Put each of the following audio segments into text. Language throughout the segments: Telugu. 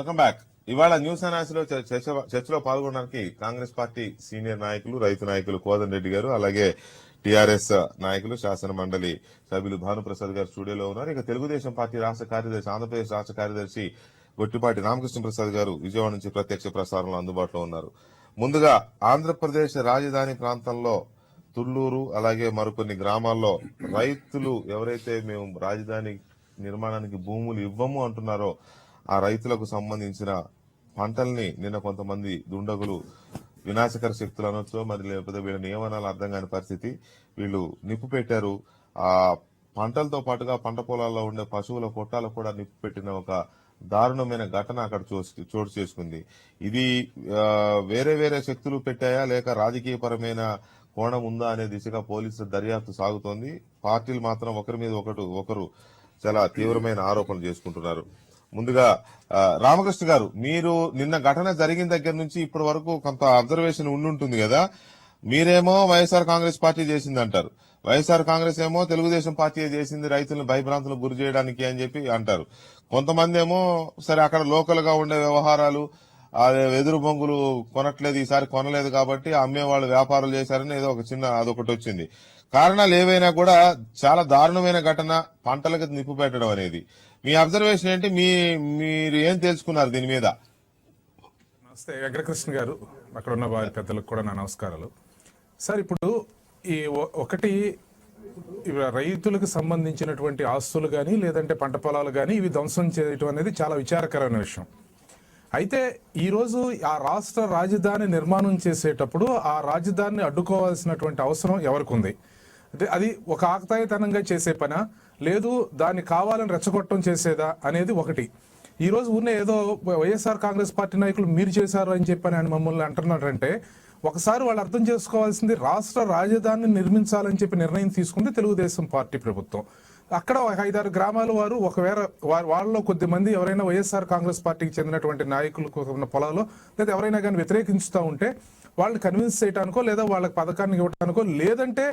Welcome back. ఇవాళ న్యూస్ అనాలిసిస్ లో చర్చలో పాల్గొనడానికి కాంగ్రెస్ పార్టీ సీనియర్ నాయకులు, రైతు నాయకులు కోదండ రెడ్డి గారు, అలాగే టీఆర్ఎస్ నాయకులు, శాసన మండలి సభ్యులు భానుప్రసాద్ గారు స్టూడియోలో ఉన్నారు. ఇక తెలుగుదేశం పార్టీ రాష్ట్ర కార్యదర్శి, ఆంధ్రప్రదేశ్ రాష్ట్ర కార్యదర్శి గొట్టిపాటి రామకృష్ణ ప్రసాద్ గారు విజయవాడ నుంచి ప్రత్యక్ష ప్రసారంలో అందుబాటులో ఉన్నారు. ముందుగా ఆంధ్రప్రదేశ్ రాజధాని ప్రాంతంలో తుళ్లూరు అలాగే మరికొన్ని గ్రామాల్లో రైతులు ఎవరైతే మేము రాజధాని నిర్మాణానికి భూములు ఇవ్వము అంటున్నారో ఆ రైతులకు సంబంధించిన పంటల్ని నిన్న కొంతమంది దుండగులు, వినాశకర శక్తులు అనొచ్చు, మరి లేకపోతే వీళ్ళ నియమనాలు అర్థం కాని పరిస్థితి, వీళ్ళు నిప్పు పెట్టారు. ఆ పంటలతో పాటుగా పంట పొలాల్లో ఉండే పశువుల కొట్టాలకు కూడా నిప్పు పెట్టిన ఒక దారుణమైన ఘటన అక్కడ చోటు చేసుకుంది. ఇది వేరే వేరే శక్తులు పెట్టాయా లేక రాజకీయపరమైన కోణం ఉందా అనే దిశగా పోలీసుల దర్యాప్తు సాగుతోంది. పార్టీలు మాత్రం ఒకరి మీద ఒకరు చాలా తీవ్రమైన ఆరోపణలు చేసుకుంటున్నారు. ముందుగా రామకృష్ణ గారు, మీరు నిన్న ఘటన జరిగిన దగ్గర నుంచి ఇప్పటి వరకు కొంత అబ్జర్వేషన్ ఉండుంటుంది కదా. మీరేమో వైఎస్ఆర్ కాంగ్రెస్ పార్టీ చేసింది అంటారు, వైఎస్ఆర్ కాంగ్రెస్ ఏమో తెలుగుదేశం పార్టీ చేసింది రైతులను భయభ్రాంతులకు గురి చేయడానికి అని చెప్పి అంటారు. కొంతమంది ఏమో సరే అక్కడ లోకల్ గా ఉండే వ్యవహారాలు, అదే వెదురు బొంగులు కొనట్లేదు, ఈసారి కొనలేదు కాబట్టి అమ్మే వాళ్ళు వ్యాపారాలు చేశారని ఏదో ఒక చిన్న అదొకటి వచ్చింది. కారణాలు ఏవైనా కూడా చాలా దారుణమైన ఘటన పంటలకు నిప్పు పెట్టడం అనేది. మీ అబ్జర్వేషన్ ఏంటి? మీరు ఏం తెలుసుకున్నారు దీని మీద? నమస్తే వెంకటకృష్ణ గారు, అక్కడ ఉన్న వారి పెద్దలకు కూడా నా నమస్కారాలు. సార్, ఇప్పుడు ఈ ఒకటి రైతులకు సంబంధించినటువంటి ఆస్తులు కానీ లేదంటే పంట పొలాలు కానీ ఇవి ధ్వంసం చేయటం అనేది చాలా విచారకరమైన విషయం. అయితే ఈరోజు ఆ రాష్ట్ర రాజధాని నిర్మాణం చేసేటప్పుడు ఆ రాజధానిని అడ్డుకోవాల్సినటువంటి అవసరం ఎవరికి ఉంది? అంటే అది ఒక ఆకతాయితనంగా చేసే పనా, లేదు దాన్ని కావాలని రెచ్చగొట్టడం చేసేదా అనేది ఒకటి. ఈరోజు ఉన్న ఏదో వైఎస్ఆర్ కాంగ్రెస్ పార్టీ నాయకులు మీరు చేశారు అని చెప్పని ఆయన మమ్మల్ని అంటున్నారంటే, ఒకసారి వాళ్ళు అర్థం చేసుకోవాల్సింది, రాష్ట్ర రాజధానిని నిర్మించాలని చెప్పి నిర్ణయం తీసుకుంది తెలుగుదేశం పార్టీ ప్రభుత్వం. అక్కడ ఒక 5-6 గ్రామాల వారు ఒకవేళ వాళ్ళలో కొద్ది మంది ఎవరైనా వైఎస్ఆర్ కాంగ్రెస్ పార్టీకి చెందినటువంటి నాయకులకు ఉన్న పొలాల్లో లేదా ఎవరైనా కానీ వ్యతిరేకించుతూ ఉంటే వాళ్ళని కన్విన్స్ చేయడానికో లేదా వాళ్ళకి పథకాన్ని ఇవ్వడానికో లేదంటే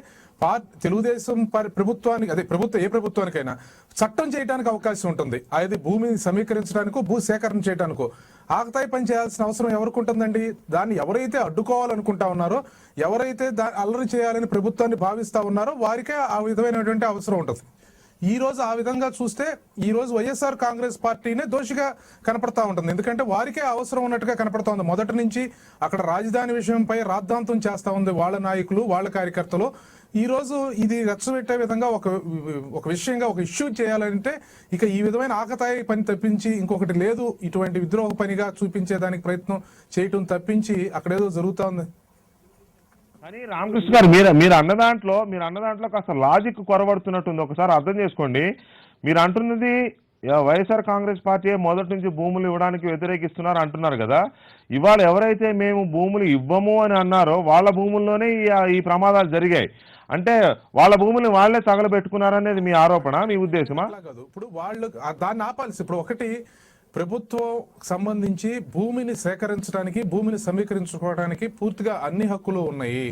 తెలుగుదేశం ప్రభుత్వానికి, అదే ఏ ప్రభుత్వానికైనా చట్టం చేయడానికి అవకాశం ఉంటుంది. అది భూమిని సమీకరించడానికో భూ సేకరణ చేయడానికో ఆకతాయి పని చేయాల్సిన అవసరం ఎవరికి ఉంటుందండి? దాన్ని ఎవరైతే అడ్డుకోవాలనుకుంటా ఉన్నారో, ఎవరైతే అల్లరి చేయాలని ప్రభుత్వాన్ని భావిస్తా ఉన్నారో వారికే ఆ విధమైనటువంటి అవసరం ఉంటుంది. ఈ రోజు ఆ విధంగా చూస్తే ఈ రోజు వైఎస్ఆర్ కాంగ్రెస్ పార్టీనే దోషిగా కనపడతా ఉంటుంది. ఎందుకంటే వారికే అవసరం ఉన్నట్టుగా కనపడతా ఉంది. మొదటి నుంచి అక్కడ రాజధాని విషయంపై రాద్ధాంతం చేస్తా ఉంది వాళ్ళ నాయకులు, వాళ్ళ కార్యకర్తలు. ఈ రోజు ఇది రెచ్చగొట్టే విధంగా ఒక విషయంగా ఒక ఇష్యూ చేయాలంటే ఇక ఈ విధమైన ఆకతాయి పని తప్పించి ఇంకొకటి లేదు. ఇటువంటి విద్రోహ పనిగా చూపించేదానికి ప్రయత్నం చేయటం తప్పించి అక్కడేదో జరుగుతా ఉంది. కానీ రామకృష్ణ గారు, మీరు అన్న దాంట్లో కాస్త లాజిక్ కొరబడుతున్నట్టుంది. ఒకసారి అర్థం చేసుకోండి. మీరు అంటున్నది వైఎస్ఆర్ కాంగ్రెస్ పార్టీ మొదటి నుంచి భూములు ఇవ్వడానికి వ్యతిరేకిస్తున్నారు అంటున్నారు కదా. ఇవాళ ఎవరైతే మేము భూములు ఇవ్వము అని అన్నారో వాళ్ళ భూముల్లోనే ఈ ప్రమాదాలు జరిగాయి. అంటే వాళ్ళ భూముల్ని వాళ్లే తగలబెట్టుకున్నారనేది మీ ఆరోపణ, మీ ఉద్దేశమా? కాదు, ఇప్పుడు వాళ్ళు దాన్ని ఆపాల్సి, ఇప్పుడు ఒకటి ప్రభుత్వం సంబంధించి భూమిని సేకరించడానికి, భూమిని సమీకరించుకోవడానికి పూర్తిగా అన్ని హక్కులు ఉన్నాయి.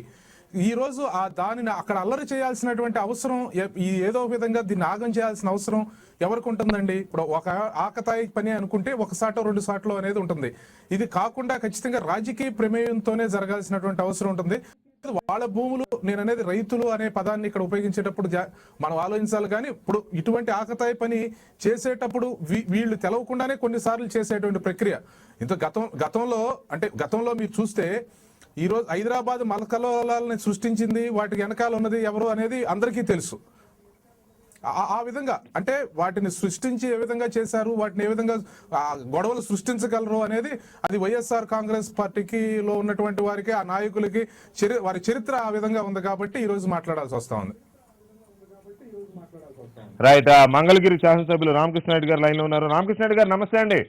ఈ రోజు దానిని అక్కడ అల్లరి చేయాల్సినటువంటి అవసరం, ఏదో విధంగా దీన్ని ఆగం చేయాల్సిన అవసరం ఎవరికి ఉంటుందండి? ఇప్పుడు ఒక ఆకతాయి పని అనుకుంటే ఒక సాటో 2 సాట్లో అనేది ఉంటుంది. ఇది కాకుండా ఖచ్చితంగా రాజకీయ ప్రమేయంతోనే జరగాల్సినటువంటి అవసరం ఉంటుంది. వాళ్ళ భూములు, నేను అనేది రైతులు అనే పదాన్ని ఇక్కడ ఉపయోగించేటప్పుడు మనం ఆలోచించాలి. కానీ ఇప్పుడు ఇటువంటి ఆకతాయి పని చేసేటప్పుడు వీళ్ళు తెలవకుండానే కొన్నిసార్లు చేసేటువంటి ప్రక్రియ. ఇంత గతంలో మీరు చూస్తే ఈరోజు హైదరాబాద్ మలకలోలాలని సృష్టించింది, వాటికి వెనకాల ఉన్నది ఎవరు అనేది అందరికీ తెలుసు. ఆ విధంగా అంటే వాటిని సృష్టించి ఏ విధంగా చేశారు, వాటిని ఏ విధంగా గొడవలు సృష్టించగలరు అనేది అది వైఎస్ఆర్ కాంగ్రెస్ పార్టీకి లో ఉన్నటువంటి వారికి, ఆ నాయకులకి వారి చరిత్ర ఆ విధంగా ఉంది కాబట్టి ఈ రోజు మాట్లాడాల్సి వస్తా ఉంది. రైట్. మంగళగిరి శాసనసభ్యులు రామకృష్ణారెడ్డి గారు లైన్ లో ఉన్నారు. రామకృష్ణారెడ్డి గారు నమస్తే అండి.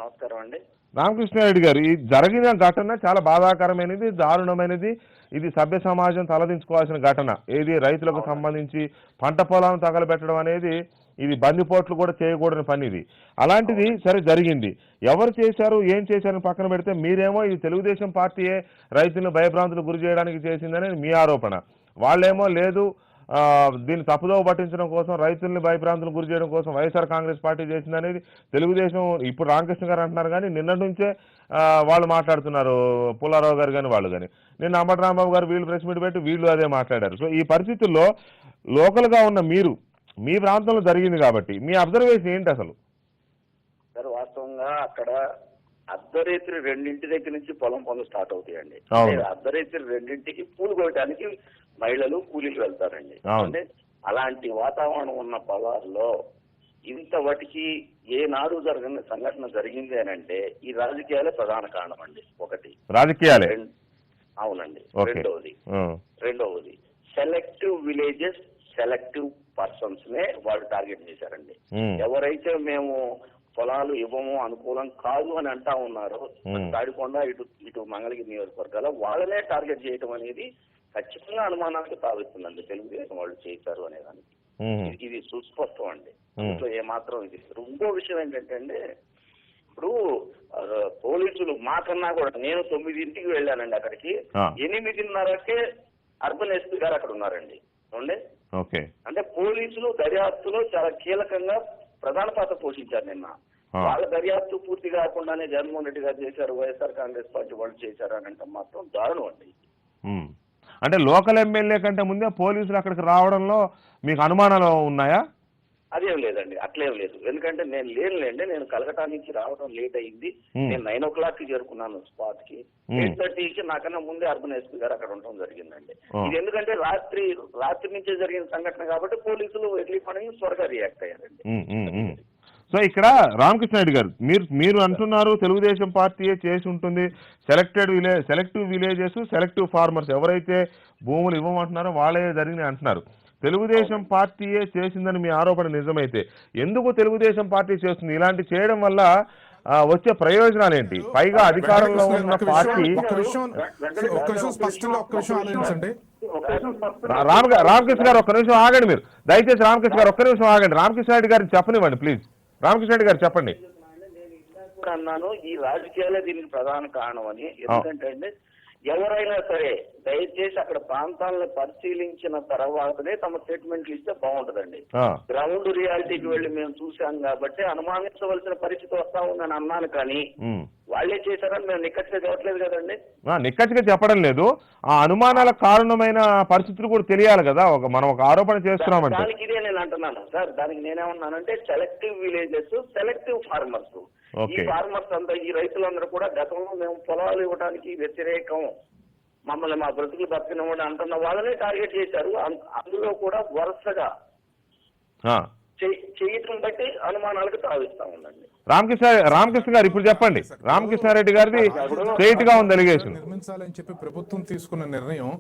నమస్కారం అండి. రామకృష్ణారెడ్డి గారు, ఈ జరిగిన ఘటన చాలా బాధాకరమైనది, దారుణమైనది. ఇది సభ్య సమాజం తలదించుకోవాల్సిన ఘటన. ఏది రైతులకు సంబంధించి పంట పొలాలను తగలబెట్టడం అనేది ఇది బందిపోట్లు కూడా చేయకూడని పని. ఇది అలాంటిది సరే జరిగింది. ఎవరు చేశారు, ఏం చేశారని పక్కన పెడితే మీరేమో ఇది తెలుగుదేశం పార్టీయే రైతులను భయభ్రాంతులు గురి చేయడానికి చేసిందని మీ ఆరోపణ. వాళ్ళేమో లేదు దీన్ని తప్పుదోవ పట్టించడం కోసం, రైతుల్ని భయభ్రాంతులకు గురి చేయడం కోసం వైఎస్ఆర్ కాంగ్రెస్ పార్టీ చేసింది అనేది తెలుగుదేశం ఇప్పుడు రామకృష్ణ గారు అంటున్నారు. కానీ నిన్నటి నుంచే వాళ్ళు మాట్లాడుతున్నారు, పుల్లారావు గారు కానీ వాళ్ళు కానీ. నిన్న అంబటి రాంబాబు గారు వీళ్ళు ప్రెస్ మీట్ పెట్టి వీళ్ళు అదే మాట్లాడారు. సో ఈ పరిస్థితుల్లో లోకల్గా ఉన్న మీరు, మీ ప్రాంతంలో జరిగింది కాబట్టి మీ అబ్జర్వేషన్ ఏంటి అసలు? సార్ వాస్తవంగా అక్కడ అర్ధరేత్రి 2 దగ్గర నుంచి పొలం పనులు స్టార్ట్ అవుతాయండి. అర్ధరేత్రి 2కి పూలు కోయడానికి మహిళలు కూలీలు వెళ్తారండి. అంటే అలాంటి వాతావరణం ఉన్న పొలాల్లో ఇంత వాటికి ఏనాడు జరిగిన సంఘటన జరిగింది అని అంటే ఈ రాజకీయాలే ప్రధాన కారణం అండి. ఒకటి రాజకీయాలే. అవునండి. రెండవది సెలెక్టివ్ విలేజెస్, సెలెక్టివ్ పర్సన్స్ నే వాళ్ళు టార్గెట్ చేశారండి. ఎవరైతే మేము పొలాలు ఇవ్వము, అనుకూలం కాదు అని అంటా ఉన్నారు తాడికొండ, ఇటు మంగళగిరి నియోజకవర్గాల వాళ్ళనే టార్గెట్ చేయడం అనేది ఖచ్చితంగా అనుమానానికి తావిస్తుందండి. తెలుగుదేశం వాళ్ళు చేశారు అనేదానికి ఇది సుస్పష్టం అండి. అందులో ఏమాత్రం ఇది. ఇంకో విషయం ఏంటంటే అండి, ఇప్పుడు పోలీసులు మాకన్నా కూడా నేను 9ంటికి వెళ్ళానండి అక్కడికి, 8:30కే అర్బన్ ఎస్పీ గారు అక్కడ ఉన్నారండి. అంటే పోలీసులు దర్యాప్తులో చాలా కీలకంగా ప్రధాన పాత్ర పోషించారు. నిన్న వాళ్ళ దర్యాప్తు పూర్తి కాకుండానే జగన్మోహన్ రెడ్డి గారు చేశారు, వైఎస్ఆర్ కాంగ్రెస్ పార్టీ వాళ్ళు చేశారు అని అంటే మాత్రం దారుణం అండి. అంటే లోకల్ ఎమ్మెల్యే కంటే ముందే పోలీసులు అక్కడికి రావడంలో మీకు అనుమానాలు ఉన్నాయా? అదేం లేదండి, అట్లేం లేదు. ఎందుకంటే నేను లేనులేండి, నేను కలకటా నుంచి రావడం లేట్ అయింది. నేను 9 o'clock చేరుకున్నాను స్పాట్ కి. 8:30కి నాకన్నా ముందే అర్బన్ ఎస్పీ గారు అక్కడ ఉండడం జరిగిందండి. ఇది ఎందుకంటే రాత్రి నుంచే జరిగిన సంఘటన కాబట్టి పోలీసులు ఎర్లీ మార్నింగ్ త్వరగా రియాక్ట్ అయ్యారండి. సో ఇక్కడ రామకృష్ణ రెడ్డి గారు మీరు అంటున్నారు తెలుగుదేశం పార్టీయే చేసి ఉంటుంది, సెలెక్టివ్ విలేజెస్, సెలెక్టివ్ ఫార్మర్స్ ఎవరైతే భూములు ఇవ్వమంటున్నారో వాళ్ళే జరిగినాయి అంటున్నారు. తెలుగుదేశం పార్టీయే చేసిందని మీ ఆరోపణ నిజమైతే ఎందుకు తెలుగుదేశం పార్టీ చేస్తుంది? ఇలాంటి చేయడం వల్ల వచ్చే ప్రయోజనాలు ఏంటి? పైగా అధికారంలో ఉన్న పార్టీ. రామకృష్ణ గారు ఒక్క నిమిషం ఆగండి, మీరు దయచేసి రామకృష్ణ గారు ఒక్క నిమిషం ఆగండి. రామకృష్ణ రెడ్డి గారిని చెప్పనివ్వండి ప్లీజ్. రామకృష్ణ రెడ్డి గారు చెప్పండి. అన్నాను ఈ రాజకీయాలే దీనికి ప్రధాన కారణం అని. ఎందుకంటే అండి ఎవరైనా సరే దయచేసి అక్కడ ప్రాంతాలను పరిశీలించిన తర్వాతనే తమ స్టేట్మెంట్లు ఇస్తే బాగుంటదండి. గ్రౌండ్ రియాలిటీకి వెళ్ళి మేము చూసాం కాబట్టి అనుమానించవలసిన పరిస్థితి వస్తా ఉందని అన్నాను, కానీ వాళ్ళే చేశారని మేము నిక్కచ్చిగా చెప్పట్లేదు కదండి. నిక్కచ్చిగా చెప్పడం లేదు, ఆ అనుమానాలకు కారణమైన పరిస్థితులు కూడా తెలియాలి కదా. మనం ఒక ఆరోపణ చేస్తున్నామంటే దానికి ఇదే నేను అంటున్నాను సార్. దానికి నేనేమన్నానంటే సెలెక్టివ్ విలేజెస్, సెలెక్టివ్ ఫార్మర్స్. ఈ ఫార్మర్స్ అంతా, ఈ రైతులందరూ కూడా గతంలో మేము పొలాలు ఇవ్వడానికి వ్యతిరేకం, మమ్మల్ని మా బ్రతుకులు బతికినవ్వండి అంటున్న వాళ్ళనే టార్గెట్ చేశారు. అందులో కూడా వరుసగా చేయటం బట్టి అనుమానాలకు తావిస్తా ఉందండి. రామకృష్ణ గారు ఇప్పుడు చెప్పండి. రామకృష్ణారెడ్డి గారిది స్ట్రైట్ గా ఉంది అలిగేషన్. నిర్మించాలని చెప్పి ప్రభుత్వం తీసుకున్న నిర్ణయం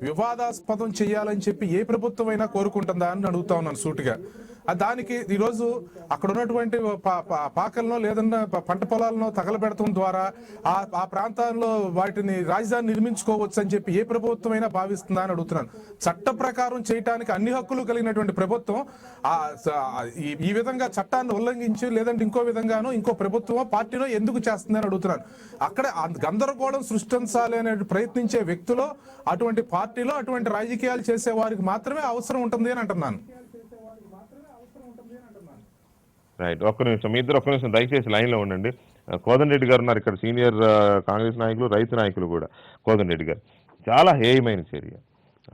వివాదాస్పదం చేయాలని చెప్పి ఏ ప్రభుత్వం అయినా కోరుకుంటుందా అని అడుగుతా ఉన్నాను సూటిగా. దానికి ఈరోజు అక్కడ ఉన్నటువంటి పాకలను లేదన్నా పంట పొలాలను తగలబెడటం ద్వారా ఆ ప్రాంతాల్లో వాటిని రాజధాని నిర్మించుకోవచ్చు అని చెప్పి ఏ ప్రభుత్వం అయినా భావిస్తుందా అని అడుగుతున్నాను. చట్ట ప్రకారం చేయడానికి అన్ని హక్కులు కలిగినటువంటి ప్రభుత్వం ఈ విధంగా చట్టాన్ని ఉల్లంఘించి లేదంటే ఇంకో విధంగానో ఇంకో ప్రభుత్వమో పార్టీనో ఎందుకు చేస్తుందని అడుగుతున్నాను. అక్కడ గందరగోళం సృష్టించాలి అనే ప్రయత్నించే వ్యక్తులు, అటువంటి పార్టీలో అటువంటి రాజకీయాలు చేసే వారికి మాత్రమే అవసరం ఉంటుంది అని అంటున్నాను. రైట్, ఒక్క నిమిషం మీ ఇద్దరు ఒక్క నిమిషం దయచేసి లైన్లో ఉండండి. కోదండరెడ్డి గారు ఉన్నారు ఇక్కడ, సీనియర్ కాంగ్రెస్ నాయకులు, రైతు నాయకులు కూడా. కోదండరెడ్డి గారు, చాలా హేయమైన చర్య.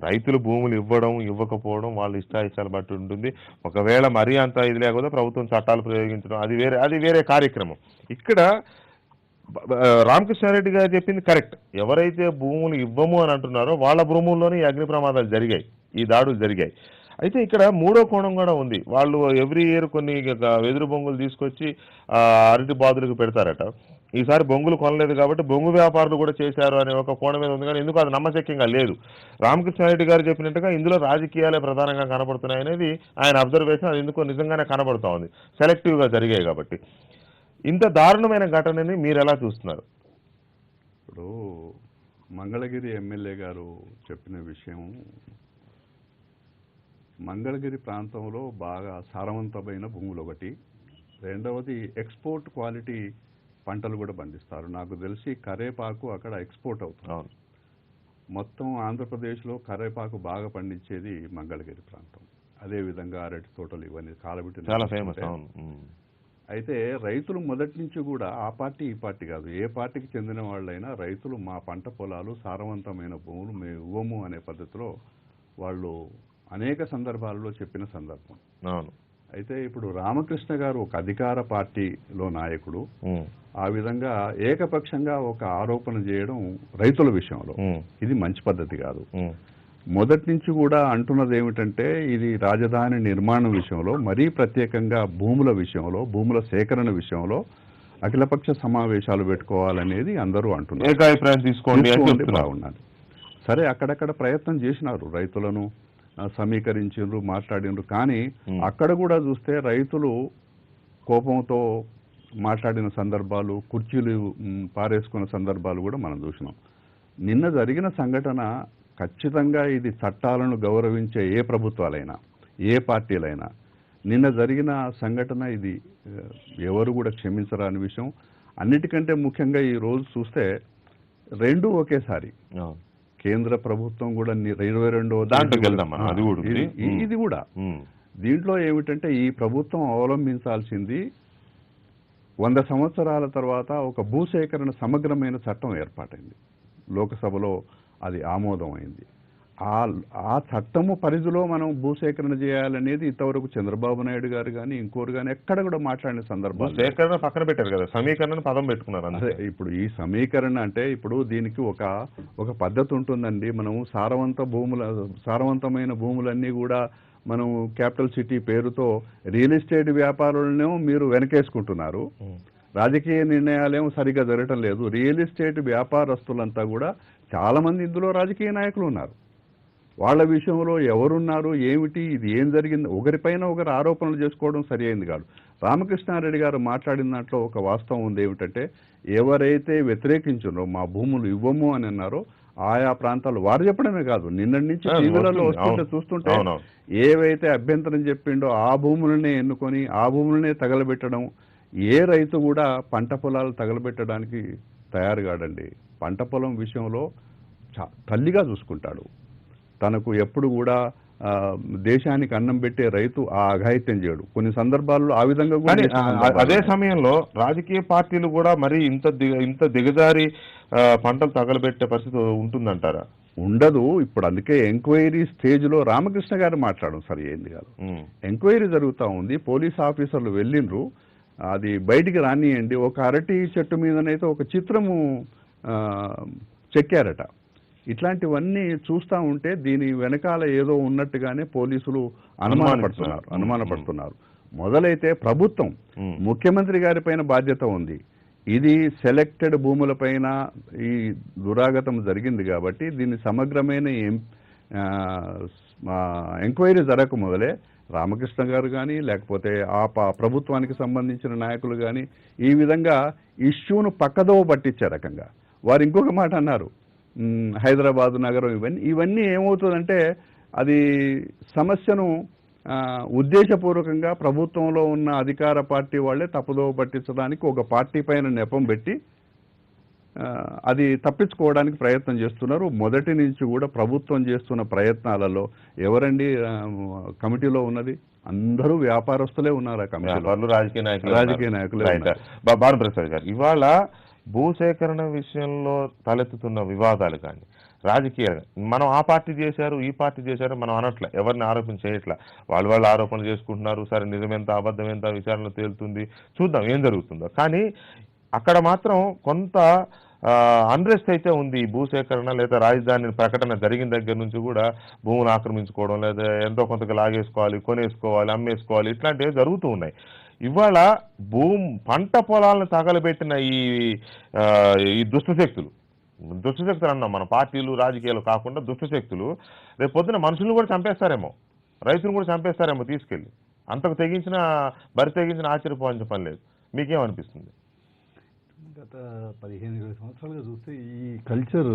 రైతులు భూములు ఇవ్వడం ఇవ్వకపోవడం వాళ్ళ ఇష్టాయిష్టాలు బట్టి ఉంటుంది. ఒకవేళ మరీ అంత ఇది లేకపోతే ప్రభుత్వం చట్టాలు ప్రయోగించడం అది వేరే కార్యక్రమం. ఇక్కడ రామకృష్ణారెడ్డి గారు చెప్పింది కరెక్ట్. ఎవరైతే భూములు ఇవ్వము అని అంటున్నారో వాళ్ళ భూముల్లోనే ఈ అగ్ని ప్రమాదాలు జరిగాయి, ఈ దాడులు జరిగాయి. అయితే ఇక్కడ మూడో కోణం కూడా ఉంది. వాళ్ళు ఎవ్రీ ఇయర్ కొన్ని వెదురు బొంగులు తీసుకొచ్చి అరటి బాదులకు పెడతారట. ఈసారి బొంగులు కొనలేదు కాబట్టి బొంగు వ్యాపారులు కూడా చేశారు అనే ఒక కోణం మీద ఉంది, కానీ ఎందుకు అది నమ్మశక్యంగా లేదు. రామకృష్ణారెడ్డి గారు చెప్పినట్టుగా ఇందులో రాజకీయాలే ప్రధానంగా కనబడుతున్నాయి అనేది ఆయన అబ్జర్వేషన్. అది ఎందుకో నిజంగానే కనబడుతూ ఉంది, సెలెక్టివ్గా జరిగాయి కాబట్టి. ఇంత దారుణమైన ఘటనని మీరు ఎలా చూస్తున్నారు? ఇప్పుడు మంగళగిరి ఎమ్మెల్యే గారు చెప్పిన విషయం, మంగళగిరి ప్రాంతంలో బాగా సారవంతమైన భూములు ఒకటి, రెండవది ఎక్స్పోర్ట్ క్వాలిటీ పంటలు కూడా పండిస్తారు. నాకు తెలిసి కరేపాకు అక్కడ ఎక్స్పోర్ట్ అవుతుంది. మొత్తం ఆంధ్రప్రదేశ్లో కరివేపాకు బాగా పండించేది మంగళగిరి ప్రాంతం. అదేవిధంగా అరటి తోటలు ఇవన్నీ కాలబెట్టిన చాలా ఫేమస్. అవును. అయితే రైతులు మొదటి నుంచి కూడా ఆ పార్టీ ఈ పార్టీ కాదు, ఏ పార్టీకి చెందిన వాళ్ళైనా రైతులు మా పంట పొలాలు సారవంతమైన భూములు మేము ఇవ్వము అనే పద్ధతిలో వాళ్ళు అనేక సందర్భాల్లో చెప్పిన సందర్భం. అవును. అయితే ఇప్పుడు రామకృష్ణ గారు ఒక అధికార పార్టీలో నాయకుడు, ఆ విధంగా ఏకపక్షంగా ఒక ఆరోపణ చేయడం రైతుల విషయంలో ఇది మంచి పద్ధతి కాదు. మొదటి నుంచి కూడా అంటున్నది ఏమిటంటే ఇది రాజధాని నిర్మాణం విషయంలో, మరీ ప్రత్యేకంగా భూముల విషయంలో, భూముల సేకరణ విషయంలో అఖిలపక్ష సమావేశాలు పెట్టుకోవాలనేది అందరూ అంటున్నారు. ఏకాభిప్రాయం తీసుకోండి బాగున్నది. సరే, అక్కడక్కడ ప్రయత్నం చేసినారు, రైతులను సమీకరించారు, మాట్లాడినారు. కానీ అక్కడ కూడా చూస్తే రైతులు కోపంతో మాట్లాడిన సందర్భాలు, కుర్చీలు పారేసుకున్న సందర్భాలు కూడా మనం చూసినాం. నిన్న జరిగిన సంఘటన ఖచ్చితంగా ఇది చట్టాలను గౌరవించే ఏ ప్రభుత్వాలైనా, ఏ పార్టీలైనా, నిన్న జరిగిన సంఘటన ఇది ఎవరు కూడా క్షమించరాని విషయం. అన్నిటికంటే ముఖ్యంగా ఈ రోజు చూస్తే రెండూ ఒకేసారి కేంద్ర ప్రభుత్వం కూడా 22వ ఇది కూడా దీంట్లో ఏమిటంటే ఈ ప్రభుత్వం అవలంబించాల్సింది 100 సంవత్సరాల తర్వాత ఒక భూసేకరణ సమగ్రమైన చట్టం ఏర్పాటైంది, లోకసభలో అది ఆమోదం అయింది. ఆ చట్టము పరిధిలో మనం భూసేకరణ చేయాలనేది ఇంతవరకు చంద్రబాబు నాయుడు గారు కానీ ఇంకోరు కానీ ఎక్కడ కూడా మాట్లాడిన సందర్భాలు. సేకరణ పక్కన పెట్టారు కదా, సమీకరణ పదం పెట్టుకున్నారు. అదే ఇప్పుడు ఈ సమీకరణ అంటే ఇప్పుడు దీనికి ఒక పద్ధతి ఉంటుందండి. మనం సారవంతమైన భూములన్నీ కూడా మనం క్యాపిటల్ సిటీ పేరుతో రియల్ ఎస్టేట్ వ్యాపారులనేమో మీరు వెనకేసుకుంటున్నారు, రాజకీయ నిర్ణయాలేమో సరిగ్గా జరగటం లేదు. రియల్ ఎస్టేట్ వ్యాపారస్తులంతా కూడా చాలా మంది ఇందులో రాజకీయ నాయకులు ఉన్నారు. వాళ్ళ విషయంలో ఎవరున్నారు, ఏమిటి, ఇది ఏం జరిగింది, ఒకరిపైన ఒకరు ఆరోపణలు చేసుకోవడం సరి అయింది కాదు. రామకృష్ణారెడ్డి గారు మాట్లాడిన దాంట్లో ఒక వాస్తవం ఉంది. ఏమిటంటే ఎవరైతే వ్యతిరేకించారో, మా భూములు ఇవ్వము అని అన్నారో, ఆయా ప్రాంతాలు వారు చెప్పడమే కాదు, నిన్నటి నుంచి టీవీలలో వస్తుంటే చూస్తుంటే ఏవైతే అభ్యంతరం చెప్పిండో ఆ భూములనే ఎన్నుకొని ఆ భూములనే తగలబెట్టడం. ఏ రైతు కూడా పంట పొలాలు తగలబెట్టడానికి తయారు కాడండి. పంట పొలం విషయంలో తల్లిగా చూసుకుంటాడు. తనకు ఎప్పుడు కూడా దేశానికి అన్నం పెట్టే రైతు ఆ అఘాయిత్యం చేయడు. కొన్ని సందర్భాల్లో ఆ విధంగా కూడా. అదే సమయంలో రాజకీయ పార్టీలు కూడా మరి ఇంత దిగజారి పంటలు తగలబెట్టే పరిస్థితి ఉంటుందంటారా? ఉండదు. ఇప్పుడు అందుకే ఎంక్వైరీ స్టేజ్లో రామకృష్ణ గారు మాట్లాడడం సరి అయింది కాదు. ఎంక్వైరీ జరుగుతూ ఉంది, పోలీస్ ఆఫీసర్లు వెళ్ళిండ్రు, అది బయటికి రానియండి. ఒక అరటి చెట్టు మీదనైతే ఒక చిత్రము చెక్కారట. ఇట్లాంటివన్నీ చూస్తూ ఉంటే దీని వెనకాల ఏదో ఉన్నట్టుగానే పోలీసులు అనుమానపడుతున్నారు. మొదలైతే ప్రభుత్వం, ముఖ్యమంత్రి గారి పైన బాధ్యత ఉంది. ఇది సెలెక్టెడ్ భూములపైన ఈ దురాగతం జరిగింది కాబట్టి దీన్ని సమగ్రమైన ఎంక్వైరీ జరగక మొదలే రామకృష్ణ గారు కానీ లేకపోతే ఆ ప్రభుత్వానికి సంబంధించిన నాయకులు కానీ ఈ విధంగా ఇష్యూను పక్కదోవ పట్టించే రకంగా. వారు ఇంకొక మాట అన్నారు, హైదరాబాదు నగరం ఇవన్నీ ఏమవుతుందంటే అది సమస్యను ఉద్దేశపూర్వకంగా ప్రభుత్వంలో ఉన్న అధికార పార్టీ వాళ్ళే తప్పుదోవ పట్టించడానికి ఒక పార్టీ పైన నెపం పెట్టి అది తప్పించుకోవడానికి ప్రయత్నం చేస్తున్నారు. మొదటి నుంచి కూడా ప్రభుత్వం చేస్తున్న ప్రయత్నాలలో ఎవరండి కమిటీలో ఉన్నది? అందరూ వ్యాపారస్తులే ఉన్నారు. ఆ కమిటీలో రాజకీయ నాయకులే. భానుప్రసాద్ గారు, ఇవాళ భూసేకరణ విషయంలో తలెత్తుతున్న వివాదాలు కానీ రాజకీయాలు, మనం ఆ పార్టీ చేశారు ఈ పార్టీ చేశారు మనం అనట్లే, ఎవరిని ఆరోపణ చేయట్లా, వాళ్ళు ఆరోపణలు చేసుకుంటున్నారు. సరే, నిజమెంత అబద్ధం ఎంత విచారణ తేలుతుంది, చూద్దాం ఏం జరుగుతుందో. కానీ అక్కడ మాత్రం కొంత అన్రెస్ట్ అయితే ఉంది. భూసేకరణ లేదా రాజధాని ప్రకటన జరిగిన దగ్గర నుంచి కూడా భూములు ఆక్రమించుకోవడం, లేదా ఎంతో కొంతగా లాగేసుకోవాలి, కొనేసుకోవాలి, అమ్మేసుకోవాలి, ఇట్లాంటివి జరుగుతూ ఉన్నాయి. ఇవాళ పంట పొలాలను తగలబెట్టిన ఈ దుష్టశక్తులు అన్నాం, మన పార్టీలు రాజకీయాలు కాకుండా దుష్టశక్తులు రేపు పొద్దున మనుషులను కూడా చంపేస్తారేమో, రైతులను కూడా చంపేస్తారేమో తీసుకెళ్ళి. అంతకు బరి తెగించిన ఆశ్చర్యపోవాల్సిన పని లేదు. మీకేమనిపిస్తుంది? గత 15-20 సంవత్సరాలుగా చూస్తే ఈ కల్చర్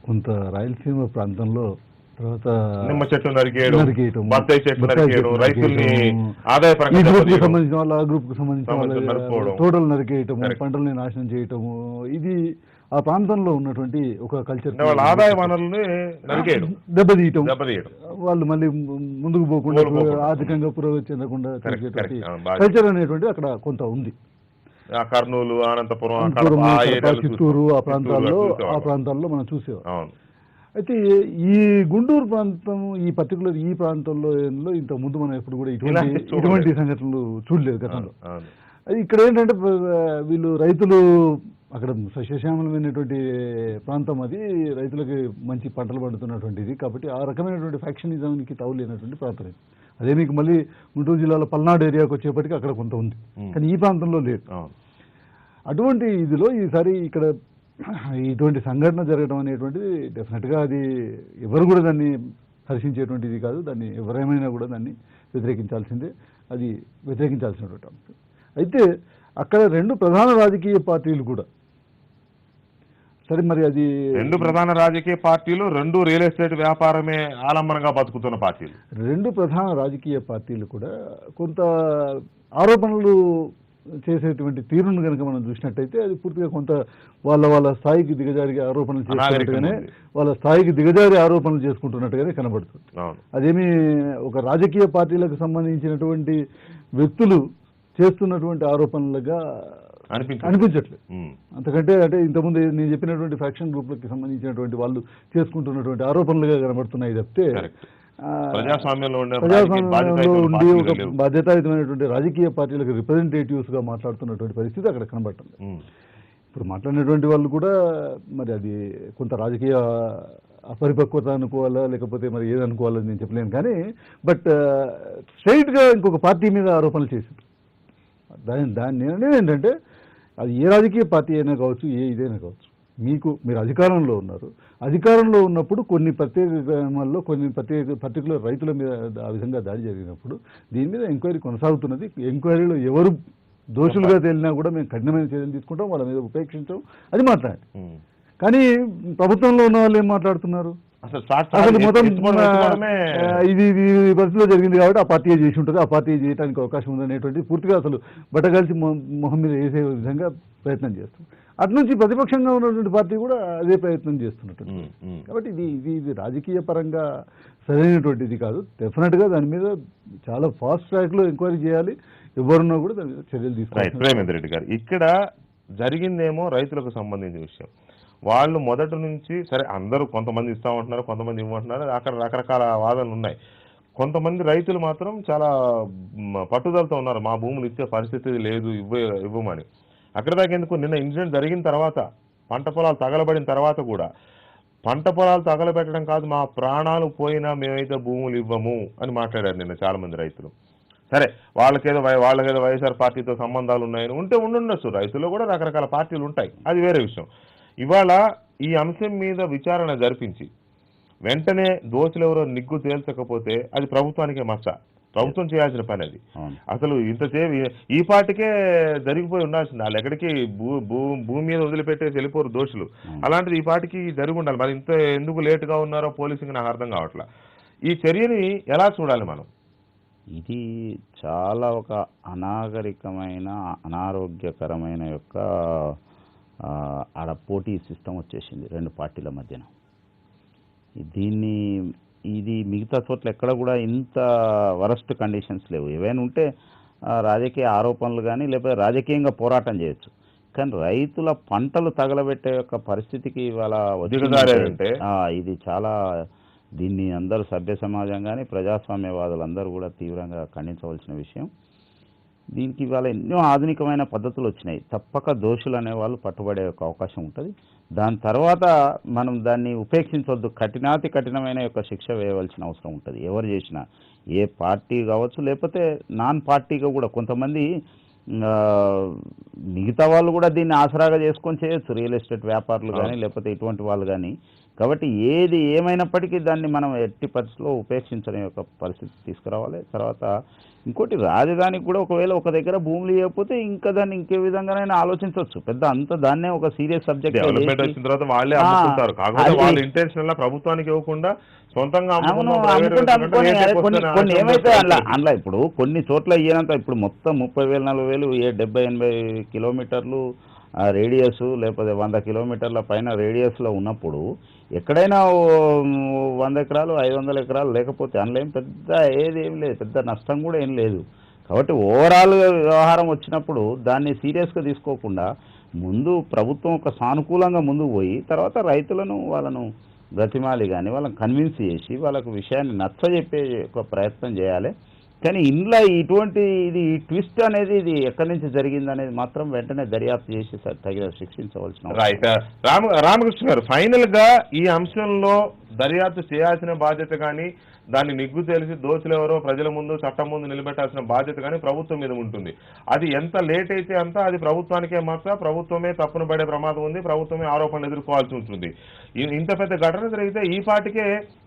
కొంత రాయలసీమ ప్రాంతంలో తర్వాత నిమ్మ చెట్లు నరికేయడం, సంబంధించిన వాళ్ళ గ్రూప్ కు సంబంధించిన తోటలు నరికేయటము, పంటల్ని నాశనం చేయటము, ఇది ఆ ప్రాంతంలో ఉన్నటువంటి ఒక కల్చర్ అంటే వాళ్ళ ఆదాయ వనరుల్ని నరికేయడం, దెబ్బతీయటం, దెబ్బతీయడం. వాళ్ళు మళ్ళీ ముందుకు పోకుండా కోల్పోకుండా. ఆర్థికంగా పురోగతి చెందకుండా Correct, చేసేటువంటి correct. బాగా కల్చర్ అనేటువంటి అక్కడ కొంత ఉంది. ఆ కర్నూలు, అనంతపురం, అనంతపురం, కడప, ఆ కడప, ఏరియాలో చిత్తూరు ఆ చూస్తాం. ప్రాంతాల్లో చిత్తూరు అటు చూసేవాళ్ళం. ప్రాంతాల్లో మనం చూసేవాళ్ళం. అవును. అయితే ఈ గుంటూరు ప్రాంతం, ఈ పర్టికులర్ ఈ ప్రాంతంలో ఇంత ముందు మనం ఎప్పుడు కూడా ఇలాంటి చూడలేదు. ఇటువంటి సంఘటనలు చూడలేదు గతంలో. అవును. అది ఇక్కడ ఏంటంటే వీళ్ళు రైతులు అక్కడ సస్యశ్యామలమైనటువంటి ప్రాంతం, అది రైతులకి మంచి పంటలు పండుతున్నటువంటిది కాబట్టి ఆ రకమైనటువంటి ఫ్యాక్షనిజంకి తావులేనటువంటి ప్రాంతం ఇది. అదే మీకు మళ్ళీ గుంటూరు జిల్లాలో పల్నాడు ఏరియాకి వచ్చేప్పటికి అక్కడ కొంత ఉంది, కానీ ఈ ప్రాంతంలో లేదు. అవును. అటువంటి ఇదిలో ఈసారి ఇక్కడ ఇటువంటి సంఘటన జరగడం అనేటువంటిది డెఫినెట్గా అది ఎవరు కూడా దాన్ని హర్షించేటువంటిది కాదు. దాన్ని ఎవరేమైనా కూడా దాన్ని వ్యతిరేకించాల్సిందే, అది వ్యతిరేకించాల్సినటువంటి అంశం. అయితే అక్కడ రెండు ప్రధాన రాజకీయ పార్టీలు కూడా సరే మరి అది రెండు ప్రధాన రాజకీయ పార్టీలు, రెండు రియల్ ఎస్టేట్ వ్యాపారమే ఆలంబనంగా బతుకుతున్న పార్టీలు. రెండు ప్రధాన రాజకీయ పార్టీలు కూడా కొంత ఆరోపణలు చేసేటువంటి తీరును కనుక మనం చూసినట్టయితే అది పూర్తిగా కొంత వాళ్ళ స్థాయికి దిగజారి ఆరోపణలు చేసుకున్నట్టుగానే, వాళ్ళ స్థాయికి దిగజారి ఆరోపణలు చేసుకుంటున్నట్టుగానే కనబడుతుంది. అదేమి ఒక రాజకీయ పార్టీలకు సంబంధించినటువంటి వ్యక్తులు చేస్తున్నటువంటి ఆరోపణలుగా అనిపించట్లేదు. అంతకంటే అంటే ఇంతకుముందు నేను చెప్పినటువంటి ఫ్యాక్షన్ గ్రూప్లకి సంబంధించినటువంటి వాళ్ళు చేసుకుంటున్నటువంటి ఆరోపణలుగా కనబడుతున్నాయి తప్పితే ప్రజాస్వామ్యంలో ఉండి ఒక బాధ్యతాయుతమైనటువంటి రాజకీయ పార్టీలకు రిప్రజెంటేటివ్స్ గా మాట్లాడుతున్నటువంటి పరిస్థితి అక్కడ కనబడుతుంది. ఇప్పుడు మాట్లాడినటువంటి వాళ్ళు కూడా మరి అది కొంత రాజకీయ అపరిపక్వత అనుకోవాలా లేకపోతే మరి ఏది అనుకోవాలని నేను చెప్పలేను, కానీ బట్ స్ట్రైట్గా ఇంకొక పార్టీ మీద ఆరోపణలు చేసింది. దాని నిర్ణయం ఏంటంటే అది ఏ రాజకీయ పార్టీ అయినా కావచ్చు, ఏ ఇదైనా కావచ్చు, మీరు అధికారంలో ఉన్నారు, అధికారంలో ఉన్నప్పుడు కొన్ని ప్రత్యేక గ్రామాల్లో కొన్ని పర్టికులర్ రైతుల మీద ఆ విధంగా దాడి జరిగినప్పుడు దీని మీద ఎంక్వైరీ కొనసాగుతున్నది. ఎంక్వైరీలో ఎవరు దోషులుగా తేలినా కూడా మేము కఠినమైన చర్యలు తీసుకుంటాం, వాళ్ళ మీద ఉపేక్షించాం, అది మాట్లాడండి. కానీ ప్రభుత్వంలో ఉన్న వాళ్ళు ఏం మాట్లాడుతున్నారు, అసలు మొత్తం ఇది పరిస్థితిలో జరిగింది కాబట్టి ఆ పార్టీ చేసి ఉంటుంది, ఆ పార్టీ చేయడానికి అవకాశం ఉందనేటువంటి పూర్తిగా అసలు బట్టగలిసి మొహం మీద వేసే విధంగా ప్రయత్నం చేస్తాం. అటు నుంచి ప్రతిపక్షంగా ఉన్నటువంటి పార్టీ కూడా అదే ప్రయత్నం చేస్తున్నట్టు. కాబట్టి ఇది రాజకీయ పరంగా సరైనటువంటిది కాదు. డెఫినెట్గా దాని మీద చాలా ఫాస్ట్ ట్రాక్లో ఎంక్వైరీ చేయాలి, ఎవరున్నా కూడా దాని మీద చర్యలు తీసుకోవాలి. ప్రేమేంద్ర రెడ్డి గారు, ఇక్కడ జరిగిందేమో రైతులకు సంబంధించిన విషయం. వాళ్ళు మొదటి నుంచి సరే అందరూ కొంతమంది ఇస్తామంటున్నారు, కొంతమంది ఇవ్వమంటున్నారు, అక్కడ రకరకాల వాదనలు ఉన్నాయి. కొంతమంది రైతులు మాత్రం చాలా పట్టుదలతో ఉన్నారు, మా భూములు ఇచ్చే పరిస్థితి లేదు, ఇవ్వమని. అక్కడ దాకా ఎందుకు, నిన్న ఇన్సిడెంట్ జరిగిన తర్వాత పంట పొలాలు తగలబడిన తర్వాత కూడా పంట పొలాలు తగలబెట్టడం కాదు, మా ప్రాణాలు పోయినా మేమైతే భూములు ఇవ్వము అని మాట్లాడారు నిన్న చాలా మంది రైతులు. సరే వాళ్ళకేదో వైఎస్ఆర్ పార్టీతో సంబంధాలు ఉన్నాయని ఉండొచ్చు, రైతుల్లో కూడా రకరకాల పార్టీలు ఉంటాయి, అది వేరే విషయం. ఇవాళ ఈ అంశం మీద విచారణ జరిపించి వెంటనే దోషులు ఎవరో నిగ్గు తేల్చకపోతే అది ప్రభుత్వానికే మచ్చ, ప్రభుత్వం చేయాల్సిన పని అది. అసలు ఇంతసేపు ఈ పార్టీకే జరిగిపోయి ఉండాల్సింది, వాళ్ళు ఎక్కడికి భూమి మీద వదిలిపెట్టేసి వెళ్ళిపోరు దోషులు. అలాంటిది ఈ పార్టీకి జరిగి ఉండాలి. మరి ఇంత ఎందుకు లేటుగా ఉన్నారో పోలీసింగ్ నాకు అర్థం కావట్లా. ఈ చర్యని ఎలా చూడాలి మనం? ఇది చాలా ఒక అనాగరికమైన అనారోగ్యకరమైన యొక్క ఆడ పోటీ సిస్టమ్ వచ్చేసింది రెండు పార్టీల మధ్యన. ఇది మిగతా చోట్ల ఎక్కడ కూడా ఇంత వరస్ట్ కండిషన్స్ లేవు. ఏవైనా ఉంటే రాజకీయ ఆరోపణలు కానీ లేకపోతే రాజకీయంగా పోరాటం చేయొచ్చు, కానీ రైతుల పంటలు తగలబెట్టే యొక్క పరిస్థితికి ఇవాళ వచ్చిందంటే ఇది చాలా, దీన్ని అందరూ సభ్య సమాజం కానీ ప్రజాస్వామ్యవాదులు అందరూ కూడా తీవ్రంగా ఖండించవలసిన విషయం. దీనికి ఇవాళ ఎన్నో ఆధునికమైన పద్ధతులు వచ్చినాయి, తప్పక దోషులు అనే వాళ్ళు పట్టుబడే ఒక అవకాశం ఉంటుంది. దాని తర్వాత మనం దాన్ని ఉపేక్షించవద్దు, కఠినమైన యొక్క శిక్ష వేయవలసిన అవసరం ఉంటుంది. ఎవరు చేసినా, ఏ పార్టీ కావచ్చు లేకపోతే నాన్ పార్టీగా కూడా కొంతమంది మిగతా వాళ్ళు కూడా దీన్ని ఆసరాగా చేసుకొని చేయొచ్చు, రియల్ ఎస్టేట్ వ్యాపారులు కానీ లేకపోతే ఇటువంటి వాళ్ళు కానీ. కాబట్టి ఏది ఏమైనప్పటికీ దాన్ని మనం ఎట్టి పరిస్థితిలో ఉపేక్షించడం యొక్క పరిస్థితి తీసుకురావాలి. తర్వాత ఇంకోటి, రాజధానికి కూడా ఒకవేళ ఒక దగ్గర భూములు ఇవ్వకపోతే ఇంకా దాన్ని ఇంకే విధంగానైనా ఆలోచించవచ్చు. పెద్ద అంత దాన్నే ఒక సీరియస్ సబ్జెక్ట్ వచ్చిన తర్వాత వాళ్ళే అమ్ముకుంటారు, కాకపోతే వాళ్ళ ఇంటెన్షన్ ప్రభుత్వానికి ఇవ్వకుండా సొంతంగా కొన్ని ఏమైతే అందులో ఇప్పుడు కొన్ని చోట్ల ఇయ్యనంత ఇప్పుడు మొత్తం 30,000 40,000 70-80 కిలోమీటర్లు ఆ రేడియస్ లేకపోతే 100 కిలోమీటర్ల పైన రేడియస్లో ఉన్నప్పుడు ఎక్కడైనా 100 ఎకరాలు 500 ఎకరాలు లేకపోతే అందులో ఏం పెద్ద ఏం లేదు, పెద్ద నష్టం కూడా ఏం లేదు. కాబట్టి ఓవరాల్ వ్యవహారం వచ్చినప్పుడు దాన్ని సీరియస్గా తీసుకోకుండా ముందు ప్రభుత్వం ఒక సానుకూలంగా ముందుకు పోయి తర్వాత రైతులను వాళ్ళను బ్రతిమాలి కానీ వాళ్ళని కన్విన్స్ చేసి వాళ్ళకు విషయాన్ని నచ్చజెప్పే ఒక ప్రయత్నం చేయాలి. కానీ ఇంట్లో ఇటువంటి ఇది ట్విస్ట్ అనేది ఇది ఎక్కడి నుంచి జరిగింది అనేది మాత్రం వెంటనే దర్యాప్తు చేసి తగిన శిక్షించవలసిన రైట్. రామకృష్ణ గారు, ఫైనల్ గా ఈ అంశంలో దర్యాప్తు చేయాల్సిన బాధ్యత కానీ దాన్ని నిగ్గు తెలిసి దోషులు ఎవరో ప్రజల ముందు చట్టం ముందు నిలబెట్టాల్సిన బాధ్యత కానీ ప్రభుత్వం మీద ఉంటుంది. అది ఎంత లేట్ అయితే అంతా అది ప్రభుత్వానికే మాత్రం ప్రభుత్వమే తప్పును పడే ప్రమాదం ఉంది, ప్రభుత్వమే ఆరోపణలు ఎదుర్కోవాల్సి ఉంటుంది. ఇంత పెద్ద ఘటన జరిగితే ఈ పాటికే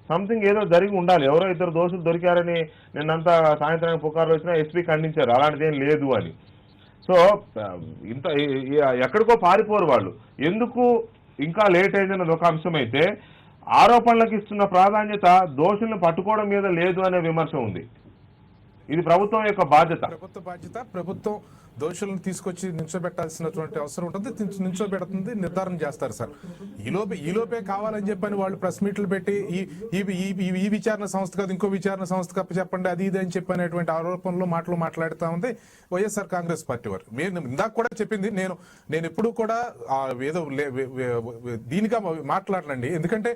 సంథింగ్ ఏదో జరిగి ఉండాలి. ఎవరో ఇద్దరు దోషులు దొరికారని నిన్నంతా సాయంత్రానికి పుకార్లు వచ్చినా ఎస్పీ ఖండించారు అలాంటిది ఏం లేదు అని. సో ఇంత ఎక్కడికో పారిపోరు వాళ్ళు. ఎందుకు ఇంకా లేట్ అయిందన్నది ఒక అంశం అయితే ఆరోపణలకు ఇస్తున్న ప్రాధాన్యత దోషులను పట్టుకోవడం మీద లేదు అనే విమర్శ ఉంది. ఇది ప్రభుత్వం యొక్క బాధ్యత. ప్రభుత్వం దోషులను తీసుకొచ్చి నిల్చోబెట్టాల్సినటువంటి అవసరం ఉంటుంది, నిల్చోబెడుతుంది, నిర్ధారణ చేస్తారు సార్. ఈలోపే కావాలని చెప్పని వాళ్ళు ప్రెస్ మీట్లు పెట్టి ఈ విచారణ సంస్థ కాదు ఇంకో విచారణ సంస్థ చెప్పండి అది ఇది అని చెప్పనేటువంటి ఆరోపణలు మాట్లాడుతూ ఉంది వైఎస్ఆర్ కాంగ్రెస్ పార్టీ వారు. నేను ఇందాక కూడా చెప్పింది, నేను ఎప్పుడు కూడా ఏదో దీనిగా మాట్లాడనండి. ఎందుకంటే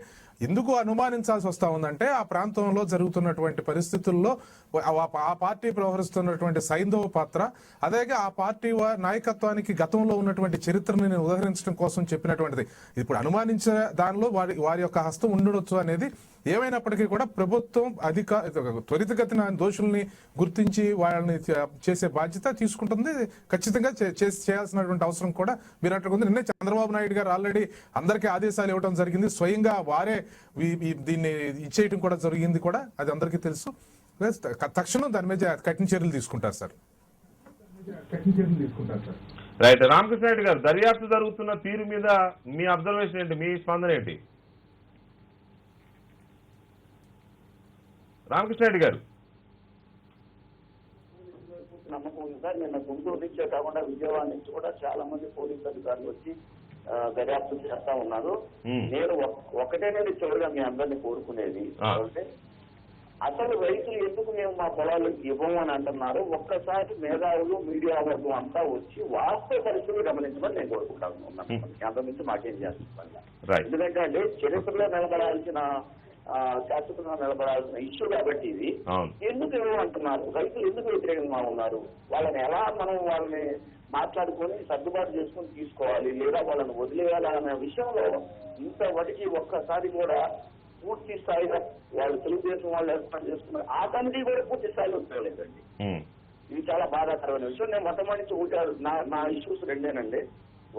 ఎందుకు అనుమానించాల్సి వస్తా ఉందంటే ఆ ప్రాంతంలో జరుగుతున్నటువంటి పరిస్థితుల్లో ఆ పార్టీ వ్యవహరిస్తున్నటువంటి సైంధవ పాత్ర, అలాగే ఆ పార్టీ నాయకత్వానికి గతంలో ఉన్నటువంటి చరిత్రని నేను ఉదహరించడం కోసం చెప్పినటువంటిది. ఇప్పుడు అనుమానించే దానిలో వారి యొక్క హస్తం ఉండొచ్చు అనేది ఏమైనప్పటికీ కూడా ప్రభుత్వం త్వరితగతిన దోషుల్ని గుర్తించి వాళ్ళని చేసే బాధ్యత తీసుకుంటుంది. ఖచ్చితంగా చేయాల్సినటువంటి అవసరం కూడా మీరు అట్లా నిన్నే చంద్రబాబు నాయుడు గారు ఆల్రెడీ అందరికీ ఆదేశాలు ఇవ్వడం జరిగింది, స్వయంగా వారే దీన్ని ఇచ్చేయడం కూడా జరిగింది కూడా, అది అందరికీ తెలుసు. తక్షణం దాని మీద కఠిన చర్యలు తీసుకుంటారు సార్. రైట్. రామకృష్ణ రెడ్డి గారు, దర్యాప్తు జరుగుతున్న తీరు మీద మీ అబ్జర్వేషన్ ఏంటి, మీ స్పందన ఏంటి? రామకృష్ణ రెడ్డి గారు. నమ్మకం ఉంది సార్. నిన్న గుంటూరు నుంచే కాకుండా విజయవాడ నుంచి కూడా చాలా మంది పోలీసు అధికారులు వచ్చి దర్యాప్తు చేస్తా ఉన్నారు. నేను ఒకటేనండి చివరిగా మీ అందరినీ కోరుకునేది, అసలు రైతులు ఎందుకు మేము మా పొలాలు ఇవ్వము అని అంటున్నారు. ఒక్కసారి మేధావులు మీడియా వర్గం అంతా వచ్చి వాస్తవ పరిస్థితులు గమనించమని నేను కోరుకుంటాను. అంతకుమించి మాకేం చేస్తున్నా. ఎందుకంటే చరిత్రలో నిలబడాల్సిన శాశ్వతంగా నిలబడాల్సిన ఇష్యూ కాబట్టి ఇది ఎందుకు ఇవ్వమంటున్నారు, రైతులు ఎందుకు వ్యతిరేకంగా ఉన్నారు, వాళ్ళని ఎలా మనం వాళ్ళని మాట్లాడుకొని సర్దుబాటు చేసుకుని తీసుకోవాలి లేదా వాళ్ళని వదిలేయాలి అనే విషయంలో ఇంతవరకు ఒక్కసారి కూడా పూర్తి స్థాయిగా వాళ్ళు తెలుగుదేశం వాళ్ళు ఏర్పాటు చేసుకున్నారు. ఆ కమిటీ కూడా పూర్తి స్థాయిలో ఉపయోగలేదండి. ఇది చాలా బాధాకరమైన విషయం. నేను మొట్టమొదటి నుంచి నా ఇష్యూస్ రెండేనండి.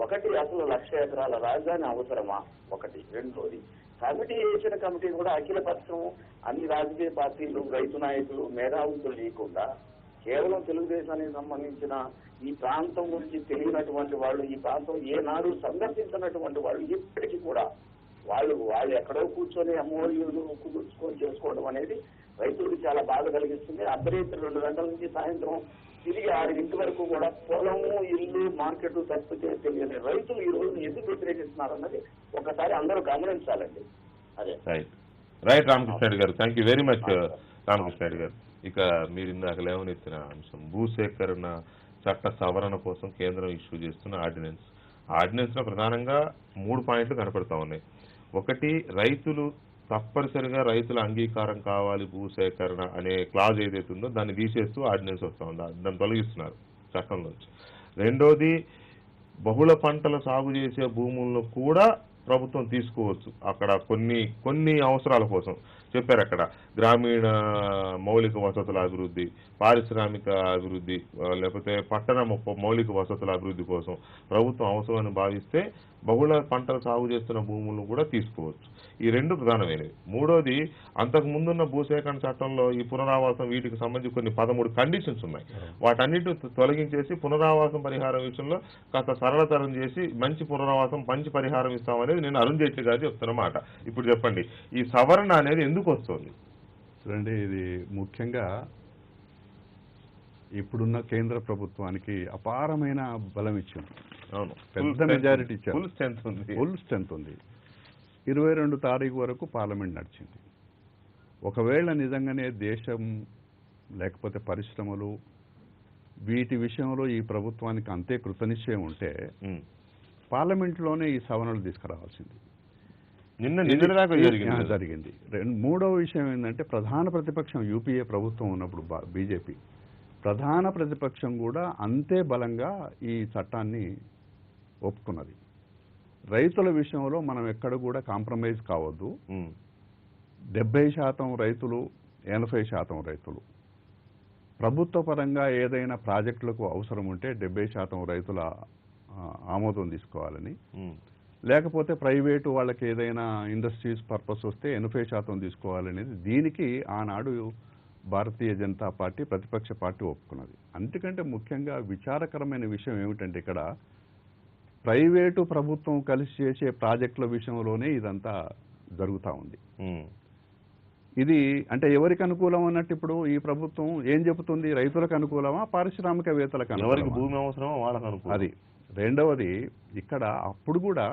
ఒకటి, అసలు 1,00,000 ఎకరాల రాజధాని అవసరమా, ఒకటి. రెండోది, కమిటీ వేసిన కమిటీ కూడా అఖిలపక్షం అన్ని రాజకీయ పార్టీలు, రైతు నాయకులు, మేధావులు లేకుండా కేవలం తెలుగుదేశానికి సంబంధించిన ఈ ప్రాంతం గురించి తెలియనటువంటి వాళ్ళు, ఈ ప్రాంతం ఏనాడు సందర్శించినటువంటి వాళ్ళు ఇప్పటికీ కూడా వాళ్ళు ఎక్కడో కూర్చొని అమ్మోళ్ళు కూర్చుకొని చేసుకోవడం అనేది రైతులకు చాలా బాధ కలిగిస్తుంది. అర్ధరాత్రి 2 గంటల నుంచి సాయంత్రం తిరిగి 6 వరకు కూడా పొలము, ఇల్లు, మార్కెట్ తప్పితే తెలియని రైతులు ఈ రోజు ఎందుకు వ్యతిరేకిస్తున్నారు అన్నది ఒకసారి అందరూ గమనించాలండి. అదే. రైట్ రామకృష్ణ రెడ్డి గారు, thank you very much Ramakrishna Reddy గారు. ఇక మీరు ఇందాక లేవనెత్తిన అంశం భూసేకరణ చట్ట సవరణ కోసం కేంద్రం ఇష్యూ చేస్తున్న ఆర్డినెన్స్ లో ప్రధానంగా 3 పాయింట్లు కనపడతా ఉన్నాయి. ఒకటి, రైతులు తప్పనిసరిగా రైతుల అంగీకారం కావాలి భూసేకరణ అనే క్లాజ్ ఏదైతే ఉందో దాన్ని తీసేస్తూ ఆర్డినెన్స్ వస్తూ ఉందో దాన్ని తొలగిస్తున్నారు చట్టంలోంచి. రెండోది, బహుళ పంటల సాగు చేసే భూములను కూడా ప్రభుత్వం తీసుకోవచ్చు అక్కడ కొన్ని అవసరాల కోసం చెప్పారు. అక్కడ గ్రామీణ మౌలిక వసతుల అభివృద్ధి, పారిశ్రామిక అభివృద్ధి, లేకపోతే పట్టణ మౌలిక వసతుల అభివృద్ధి కోసం ప్రభుత్వం అవసరమని భావిస్తే బహుళ పంటలు సాగు చేస్తున్న భూములను కూడా తీసుకోవచ్చు. ఈ 2 ప్రధానమైనవి. మూడోది, అంతకు ముందున్న భూసేకరణ చట్టంలో ఈ పునరావాసం వీటికి సంబంధించి కొన్ని 13 కండిషన్స్ ఉన్నాయి. వాటన్నిటిని తొలగించేసి పునరావాసం పరిహారం విషయంలో కాస్త సరళతరం చేసి మంచి పునరావాసం, మంచి పరిహారం ఇస్తామనేది నేను అరుణ్ జైట్లీ గారు చెప్తున్నమాట. ఇప్పుడు చెప్పండి, ఈ సవరణ అనేది ఎందుకు వస్తుంది? చూడండి, ఇది ముఖ్యంగా ఇప్పుడున్న కేంద్ర ప్రభుత్వానికి అపారమైన బలం ఇచ్చింది. అవును, పెద్ద మెజారిటీ ఇచ్చారు. ఫుల్ స్ట్రెంత్ ఉంది. ఫుల్ స్ట్రెంత్ ఉంది. 22 తారీఖు వరకు పార్లమెంట్ నడిచింది. ఒకవేళ నిజంగానే దేశం లేకపోతే పరిశ్రమలు వీటి విషయంలో ఈ ప్రభుత్వానికి అంతే కృతనిశ్చయం ఉంటే పార్లమెంట్లోనే ఈ సవరణలు తీసుకురావాల్సింది. జరిగింది. మూడవ విషయం ఏంటంటే ప్రధాన ప్రతిపక్షం యూపీఏ ప్రభుత్వం ఉన్నప్పుడు బీజేపీ ప్రధాన ప్రతిపక్షం కూడా అంతే బలంగా ఈ చట్టాన్ని ఒప్పుకున్నది. రైతుల విషయంలో మనం ఎక్కడ కూడా కాంప్రమైజ్ కావద్దు. 70% రైతులు, 80% రైతులు. ప్రభుత్వ పరంగా ఏదైనా ప్రాజెక్టులకు అవసరం ఉంటే 70% రైతుల ఆమోదం తీసుకోవాలని, లేకపోతే ప్రైవేటు వాళ్ళకి ఏదైనా ఇండస్ట్రీస్ పర్పస్ వస్తే 80% తీసుకోవాలనేది దీనికి ఆనాడు భారతీయ జనతా పార్టీ ప్రతిపక్ష పార్టీ ఒప్పుకున్నది. అందుకంటే ముఖ్యంగా విచారకరమైన విషయం ఏమిటంటే ఇక్కడ ప్రైవేటు ప్రభుత్వం కలిసి చేసే ప్రాజెక్టుల విషయంలోనే ఇదంతా జరుగుతూ ఉంది. ఇది అంటే ఎవరికి అనుకూలం అన్నట్టు ఇప్పుడు ఈ ప్రభుత్వం ఏం చెబుతుంది? రైతులకు అనుకూలమా, పారిశ్రామికవేత్తలకు అనుకూలమా? భూమి అవసరమా వాళ్ళకు అనుకూలం. అది రెండవది. ఇక్కడ అప్పుడు కూడా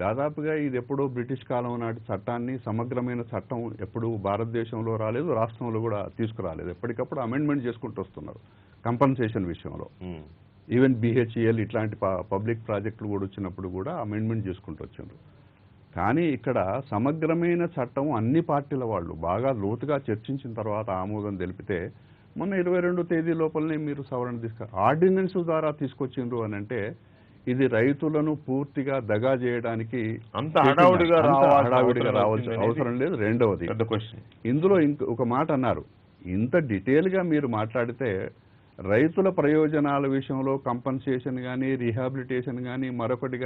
దాదాపుగా ఇది ఎప్పుడో బ్రిటిష్ కాలం నాటి చట్టాన్ని, సమగ్రమైన చట్టం ఎప్పుడు భారతదేశంలో రాలేదు, రాష్ట్రంలో కూడా తీసుకురాలేదు. ఎప్పటికప్పుడు అమెండ్మెంట్ చేసుకుంటూ వస్తున్నారు కంపన్సేషన్ విషయంలో. ఈవెన్ బిహెచ్ఈఎల్ ఇట్లాంటి పబ్లిక్ ప్రాజెక్టులు కూడా వచ్చినప్పుడు కూడా అమెండ్మెంట్ చేసుకుంటూ వచ్చారు. కానీ ఇక్కడ సమగ్రమైన చట్టం అన్ని పార్టీల వాళ్ళు బాగా లోతుగా చర్చించిన తర్వాత ఆమోదం తెలిపితే మొన్న 22 తేదీ లోపలనే మీరు సవరణ ఆర్డినెన్స్ ద్వారా తీసుకొచ్చిండ్రు అని అంటే ఇది రైతులను పూర్తిగా దగా చేయడానికి అంత హడావుడిగా రావాల్సిన అవసరం లేదు. రెండవది, ఇందులో ఒక మాట అన్నారు, ఇంత డీటెయిల్గా మీరు మాట్లాడితే రైతుల ప్రయోజనాల విషయంలో కంపన్సేషన్ కానీ, రీహాబిలిటేషన్ కానీ, మరొకటి